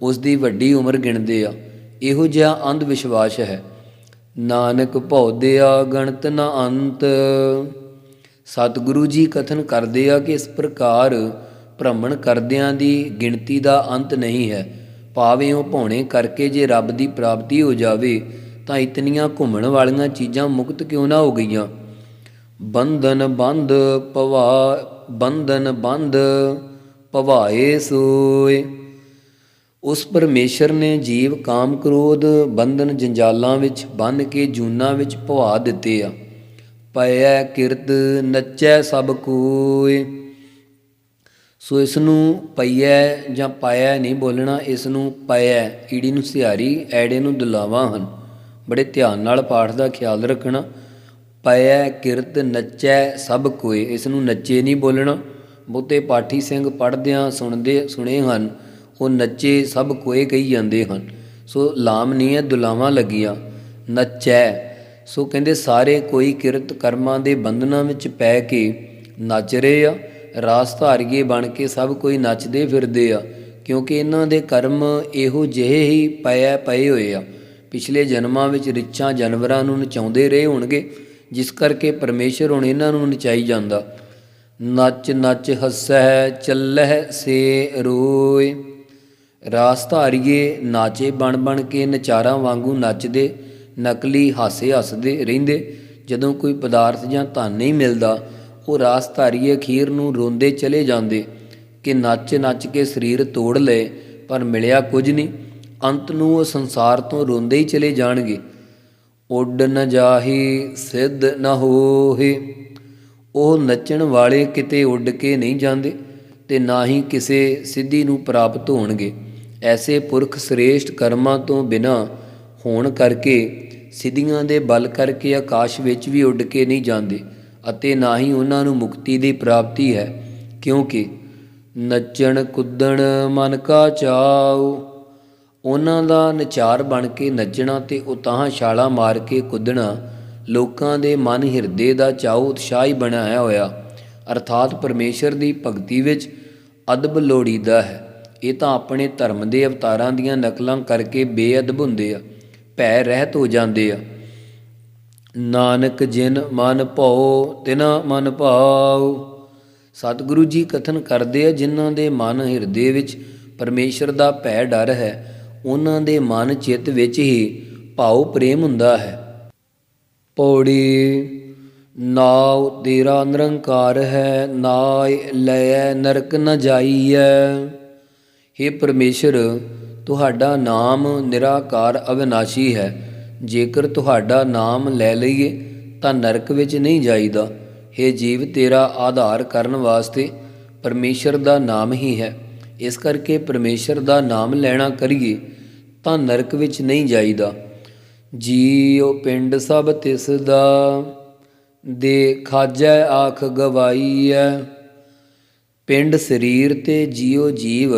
ਉਸ ਦੀ ਵੱਡੀ ਉਮਰ ਗਿਣਦੇ ਆ। ਇਹੋ ਜਿਹਾ ਅੰਧ ਵਿਸ਼ਵਾਸ ਹੈ। ਨਾਨਕ ਭਉਦਿਆ ਗਣਤ ਨਾ ਅੰਤ। ਸਤਿਗੁਰੂ ਜੀ ਕਥਨ ਕਰਦੇ ਆ ਕਿ ਇਸ ਪ੍ਰਕਾਰ ਭ੍ਰਮਣ ਕਰਦਿਆਂ ਦੀ ਗਿਣਤੀ ਦਾ ਅੰਤ ਨਹੀਂ ਹੈ। ਭਾਵੇਂ ਉਹ ਭਾਉਣੇ ਕਰਕੇ ਜੇ ਰੱਬ ਦੀ ਪ੍ਰਾਪਤੀ ਹੋ ਜਾਵੇ ਤਾਂ ਇਤਨੀਆਂ ਘੁੰਮਣ ਵਾਲੀਆਂ ਚੀਜ਼ਾਂ ਮੁਕਤ ਕਿਉਂ ਨਾ ਹੋ ਗਈਆਂ। ਬੰਧਨ ਬੰਧ ਭਵਾਏ ਸੋਏ। ਉਸ ਪਰਮੇਸ਼ਰ ਨੇ ਜੀਵ ਕਾਮ ਕ੍ਰੋਧ ਬੰਧਨ ਜੰਜਾਲਾਂ ਵਿੱਚ ਬੰਨ੍ਹ ਕੇ ਜੂਨਾਂ ਵਿੱਚ ਭਵਾ ਦਿੱਤੇ ਆ। ਪਇਐ ਕਿਰਤ ਨੱਚੈ ਸਭ ਕੋਇ। ਸੋ ਇਸ ਨੂੰ ਪਈਐ ਜਾਂ ਪਾਇਆ ਨਹੀਂ ਬੋਲਣਾ, ਇਸ ਨੂੰ ਪਇਐ, ਈੜੀ ਨੂੰ ਸਿਹਾਰੀ, ਐੜੇ ਨੂੰ ਦੁਲਾਵਾਂ ਹਨ। ਬੜੇ ਧਿਆਨ ਨਾਲ ਪਾਠ ਦਾ ਖਿਆਲ ਰੱਖਣਾ। ਪਇਐ ਕਿਰਤ ਨੱਚੈ ਸਭ ਕੋਏ, ਇਸ ਨੂੰ ਨੱਚੇ ਨਹੀਂ ਬੋਲਣਾ। ਬਹੁਤੇ ਪਾਠੀ ਸਿੰਘ ਪੜ੍ਹਦਿਆਂ ਸੁਣੇ ਹਨ, ਉਹ ਨੱਚੇ ਸਭ ਕੋਏ ਕਹੀ ਜਾਂਦੇ ਹਨ। ਸੋ ਲਾਮ ਨਹੀਂ ਹੈ, ਦੁਲਾਵਾਂ ਲੱਗੀਆਂ। ਨੱਚੈ, ਸੋ ਕਹਿੰਦੇ ਸਾਰੇ ਕੋਈ ਕਿਰਤ ਕਰਮਾਂ ਦੇ ਬੰਧਨਾਂ ਵਿੱਚ ਪੈ ਕੇ ਨੱਚ ਰਹੇ ਆ। ਰਾਸ ਧਾਰੀਏ ਬਣ ਕੇ ਸਭ ਕੋਈ ਨੱਚਦੇ ਫਿਰਦੇ ਆ, ਕਿਉਂਕਿ ਇਹਨਾਂ ਦੇ ਕਰਮ ਇਹੋ ਜਿਹੇ ਹੀ ਪਏ ਹੋਏ ਆ। ਪਿਛਲੇ ਜਨਮਾਂ ਵਿੱਚ ਰਿੱਛਾਂ ਜਾਨਵਰਾਂ ਨੂੰ ਨਚਾਉਂਦੇ ਰਹੇ ਹੋਣਗੇ, ਜਿਸ ਕਰਕੇ ਪਰਮੇਸ਼ਰ ਹੁਣ ਇਹਨਾਂ ਨੂੰ ਨਚਾਈ ਜਾਂਦਾ। ਨੱਚ ਨੱਚ ਹੱਸੈ ਚੱਲਹਿ ਸੇ ਰੋਏ, ਰਾਸ ਧਾਰੀਏ ਨਾਚੇ ਬਣ ਬਣ ਕੇ ਨਚਾਰਾਂ ਵਾਂਗੂ ਨੱਚਦੇ, ਨਕਲੀ ਹਾਸੇ ਹੱਸਦੇ ਰਹਿੰਦੇ। ਜਦੋਂ ਕੋਈ ਪਦਾਰਥ ਜਾਂ ਧਨ ਨਹੀਂ ਮਿਲਦਾ, ਉਹ ਰਾਸ ਧਾਰੀਏ ਅਖੀਰ ਨੂੰ ਰੋਂਦੇ ਚਲੇ ਜਾਂਦੇ ਕਿ ਨੱਚ ਨੱਚ ਕੇ ਸਰੀਰ ਤੋੜ ਲਏ, ਪਰ ਮਿਲਿਆ ਕੁਝ ਨਹੀਂ। ਅੰਤ ਨੂੰ ਉਹ ਸੰਸਾਰ ਤੋਂ ਰੋਂਦੇ ਹੀ ਚਲੇ ਜਾਣਗੇ। ਉੱਡ ਨ ਜਾਹੀ ਸਿੱਧ ਨ ਹੋਹੇ, ਉਹ ਨੱਚਣ ਵਾਲੇ ਕਿਤੇ ਉੱਡ ਕੇ ਨਹੀਂ ਜਾਂਦੇ ਅਤੇ ਨਾ ਹੀ ਕਿਸੇ ਸਿੱਧੀ ਨੂੰ ਪ੍ਰਾਪਤ ਹੋਣਗੇ। ਐਸੇ ਪੁਰਖ ਸ੍ਰੇਸ਼ਟ ਕਰਮਾਂ ਤੋਂ ਬਿਨਾਂ ਹੋਣ ਕਰਕੇ ਸਿੱਧੀਆਂ ਦੇ ਬਲ ਕਰਕੇ ਆਕਾਸ਼ ਵਿੱਚ ਵੀ ਉੱਡ ਕੇ ਨਹੀਂ ਜਾਂਦੇ, ਅਤੇ ਨਾ ਹੀ ਉਹਨਾਂ ਨੂੰ ਮੁਕਤੀ ਦੀ ਪ੍ਰਾਪਤੀ ਹੈ। ਕਿਉਂਕਿ ਨੱਚਣ ਕੁੱਦਣ ਮਨ ਕਾ ਚਾਉ, ਉਹਨਾਂ ਦਾ ਨਚਾਰ ਬਣ ਕੇ ਨੱਚਣਾ ਅਤੇ ਉਤਾਂਹ ਛਾਲਾਂ ਮਾਰ ਕੇ ਕੁੱਦਣਾ ਲੋਕਾਂ ਦੇ ਮਨ ਹਿਰਦੇ ਦਾ ਚਾਉ ਉਤਸ਼ਾਹੀ ਬਣਾਇਆ ਹੋਇਆ, ਅਰਥਾਤ ਪਰਮੇਸ਼ਰ ਦੀ ਭਗਤੀ ਵਿੱਚ ਅਦਬ ਲੋੜੀਦਾ ਹੈ। ਇਹ ਤਾਂ ਆਪਣੇ ਧਰਮ ਦੇ ਅਵਤਾਰਾਂ ਦੀਆਂ ਨਕਲਾਂ ਕਰਕੇ ਬੇਅਦਬ ਹੁੰਦੇ ਆ, ਭੈ ਰਹਿਤ ਹੋ ਜਾਂਦੇ ਆ। ਨਾਨਕ ਜਿਨ ਮਨ ਭਉ ਤਿਨਾ ਮਨ ਭਾਉ, ਸਤਿਗੁਰੂ ਜੀ ਕਥਨ ਕਰਦੇ ਆ, ਜਿਨ੍ਹਾਂ ਦੇ ਮਨ ਹਿਰਦੇ ਵਿੱਚ ਪਰਮੇਸ਼ਰ ਦਾ ਭੈ ਡਰ ਹੈ, ਉਹਨਾਂ ਦੇ ਮਨ ਚਿੱਤ ਵਿੱਚ ਹੀ ਭਾਉ ਪ੍ਰੇਮ ਹੁੰਦਾ ਹੈ। ਪੌੜੀ ਨਾਉ ਤੇਰਾ ਨਿਰੰਕਾਰ ਹੈ, ਨਾਇ ਲਇਐ ਨਰਕ ਨ ਜਾਈਐ। ਹੇ ਪਰਮੇਸ਼ਰ, ਤੁਹਾਡਾ ਨਾਮ ਨਿਰਾਕਾਰ ਅਵਿਨਾਸ਼ੀ ਹੈ। ਜੇਕਰ ਤੁਹਾਡਾ ਨਾਮ ਲੈ ਲਈਏ ਤਾਂ ਨਰਕ ਵਿੱਚ ਨਹੀਂ ਜਾਈਦਾ। ਹੇ ਜੀਵ, ਤੇਰਾ ਆਧਾਰ ਕਰਨ ਵਾਸਤੇ ਪਰਮੇਸ਼ਰ ਦਾ ਨਾਮ ਹੀ ਹੈ। ਇਸ ਕਰਕੇ ਪਰਮੇਸ਼ਰ ਦਾ ਨਾਮ ਲੈਣਾ ਕਰੀਏ ਤਾਂ ਨਰਕ ਵਿੱਚ ਨਹੀਂ ਜਾਈਦਾ। ਜੀਉ ਪਿੰਡ ਸਭ ਤਿਸ ਦਾ, ਦੇ ਖਾਜੈ ਆਖ ਗਵਾਈਐ। ਪਿੰਡ ਸਰੀਰ ਤੇ ਜੀਉ ਜੀਵ,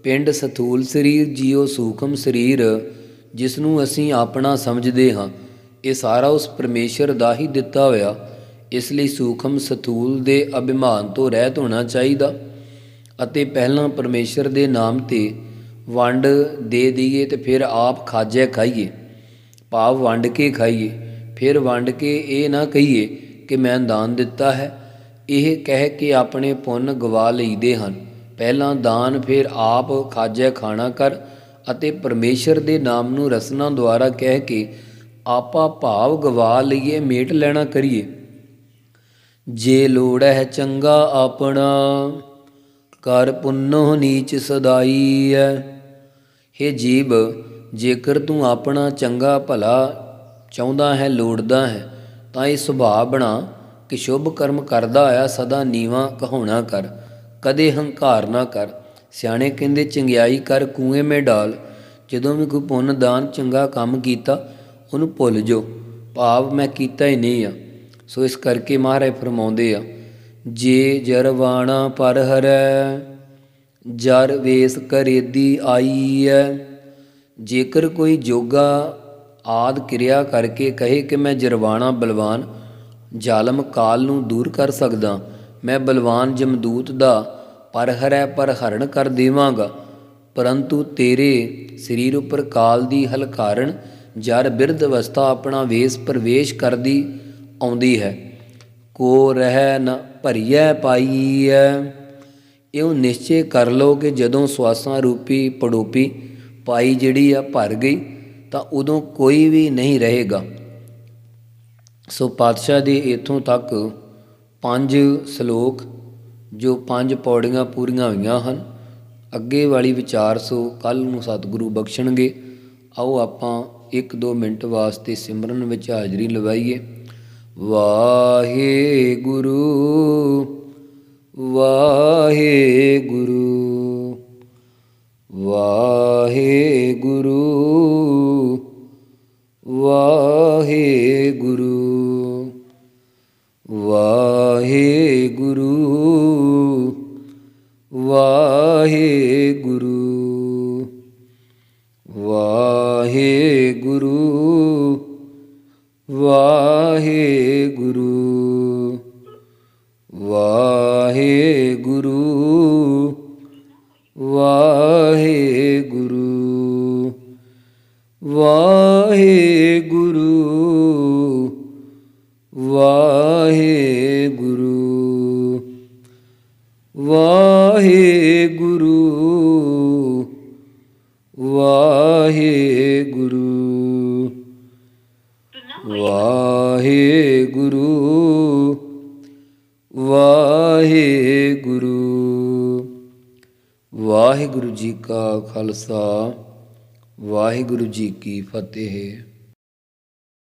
ਪਿੰਡ ਸਥੂਲ ਸਰੀਰ, ਜੀਉ ਸੂਖਮ ਸਰੀਰ, ਜਿਸ ਨੂੰ ਅਸੀਂ ਆਪਣਾ ਸਮਝਦੇ ਹਾਂ, ਇਹ ਸਾਰਾ ਉਸ ਪਰਮੇਸ਼ਰ ਦਾ ਹੀ ਦਿੱਤਾ ਹੋਇਆ। ਇਸ ਲਈ ਸੂਖਮ ਸਥੂਲ ਦੇ ਅਭਿਮਾਨ ਤੋਂ ਰਹਿਤ ਹੋਣਾ ਚਾਹੀਦਾ ਅਤੇ ਪਹਿਲਾਂ ਪਰਮੇਸ਼ਰ ਦੇ ਨਾਮ 'ਤੇ ਵੰਡ ਦੇ ਦਈਏ ਅਤੇ ਫਿਰ ਆਪ ਖਾਜੈ ਖਾਈਏ, ਭਾਵ ਵੰਡ ਕੇ ਖਾਈਏ। ਫਿਰ ਵੰਡ ਕੇ ਇਹ ਨਾ ਕਹੀਏ ਕਿ ਮੈਂ ਦਾਨ ਦਿੱਤਾ ਹੈ, ਇਹ ਕਹਿ ਕੇ ਆਪਣੇ ਪੁੰਨ ਗਵਾ ਲਈਦੇ ਹਨ। ਪਹਿਲਾਂ ਦਾਨ, ਫਿਰ ਆਪ ਖਾਜੈ ਖਾਣਾ ਕਰ ਅਤੇ ਪਰਮੇਸ਼ਰ ਦੇ ਨਾਮ ਨੂੰ ਰਸਨਾ ਦੁਆਰਾ ਕਹਿ ਕੇ ਆਪਾ ਭਾਵ ਗਵਾ ਲਈਏ, ਮੇਟ ਲੈਣਾ ਕਰੀਏ। ਜੇ ਲੋੜ ਹੈ ਚੰਗਾ ਆਪਣਾ, ਕਰ ਪੁੰਨੋ ਨੀਚ ਸਦਾਈ ਹੈ। ਹੇ ਜੀਵ, ਜੇਕਰ ਤੂੰ ਆਪਣਾ ਚੰਗਾ ਭਲਾ ਚਾਹੁੰਦਾ ਹੈ, ਲੋੜਦਾ ਹੈ, ਤਾਂ ਇਹ ਸੁਭਾਅ ਬਣਾ ਕਿ ਸ਼ੁਭ ਕਰਮ ਕਰਦਾ ਆਇਆ ਸਦਾ ਨੀਵਾਂ ਕਹਾਉਣਾ ਕਰ, ਕਦੇ ਹੰਕਾਰ ਨਾ ਕਰ। ਸਿਆਣੇ ਕਹਿੰਦੇ ਚੰਗਿਆਈ ਕਰ ਕੂਏ ਮੇ ਡਾਲ। ਜਦੋਂ ਵੀ ਕੋਈ ਪੁੰਨ ਦਾਨ ਚੰਗਾ ਕੰਮ ਕੀਤਾ ਉਹਨੂੰ ਭੁੱਲ ਜਾਓ, ਭਾਵ ਮੈਂ ਕੀਤਾ ਹੀ ਨਹੀਂ ਆ। ਸੋ ਇਸ ਕਰਕੇ ਮਹਾਰਾਜ ਫਰਮਾਉਂਦੇ ਆ, ਜੇ ਜਰਵਾਣਾ ਪਰ ਹਰੈ, ਜਰ ਵੇਸ ਕਰੇਦੀ ਆਈ ਹੈ। ਜੇਕਰ ਕੋਈ ਜੋਗਾ ਆਦਿ ਕਿਰਿਆ ਕਰਕੇ ਕਹੇ ਕਿ ਮੈਂ ਜਰਵਾਣਾ ਬਲਵਾਨ ਜ਼ਾਲਮ ਕਾਲ ਨੂੰ ਦੂਰ ਕਰ ਸਕਦਾ, ਮੈਂ ਬਲਵਾਨ ਜਮਦੂਤ ਦਾ ਪਰ ਹਰੈ ਪਰ ਹਰਣ ਕਰ ਦੇਵਾਂਗਾ, ਪਰੰਤੂ ਤੇਰੇ ਸਰੀਰ ਉੱਪਰ ਕਾਲ ਦੀ ਹਲਕਾਰਨ ਜਰ ਬਿਰਧ ਅਵਸਥਾ ਆਪਣਾ ਵੇਸ ਪ੍ਰਵੇਸ਼ ਕਰਦੀ ਆਉਂਦੀ ਹੈ। ਕੋ ਰਹਿ ਨ ਭਰੀਐ ਪਾਈਐ। ਇਉਂ ਨਿਸ਼ਚੇ ਕਰ ਲਓ ਕਿ ਜਦੋਂ ਸਵਾਸਾਂ ਰੂਪੀ ਪੜੋਪੀ ਪਾਈ ਜਿਹੜੀ ਆ ਭਰ ਗਈ ਤਾਂ ਉਦੋਂ ਕੋਈ ਵੀ ਨਹੀਂ ਰਹੇਗਾ। ਸੋ ਪਾਤਸ਼ਾਹ ਦੇ ਇੱਥੋਂ ਤੱਕ 5 ਸ਼ਲੋਕ ਜੋ 5 ਪੌੜੀਆਂ ਪੂਰੀਆਂ ਹੋਈਆਂ ਹਨ। ਅੱਗੇ ਵਾਲੀ ਵਿਚਾਰ ਸੋ ਕੱਲ੍ਹ ਨੂੰ ਸਤਿਗੁਰੂ ਬਖਸ਼ਣਗੇ। ਆਓ ਆਪਾਂ 1-2 ਮਿੰਟ ਵਾਸਤੇ ਸਿਮਰਨ ਵਿੱਚ ਹਾਜ਼ਰੀ ਲਵਾਈਏ। ਵਾਹਿਗੁਰੂ ਵਾਹਿਗੁਰੂ ਵਾਹਿਗੁਰੂ ਵਾਹਿਗੁਰੂ। ਵਾਹਿਗੁਰੂ ਵਾਹਿਗੁਰੂ ਵਾਹਿਗੁਰੂ ਵਾਹਿਗੁਰੂ ਵਾਹਿਗੁਰੂ ਵਾਹਿਗੁਰੂ ਵਾਹਿਗੁਰੂ ਵਾਹਿਗੁਰੂ ਵਾਹਿਗੁਰੂ ਵਾਹਿਗੁਰੂ ਵਾਹਿਗੁਰੂ ਵਾਹਿਗੁਰੂ ਜੀ ਕਾ ਖਾਲਸਾ ਵਾਹਿਗੁਰੂ ਜੀ ਕੀ ਫਤਿਹ।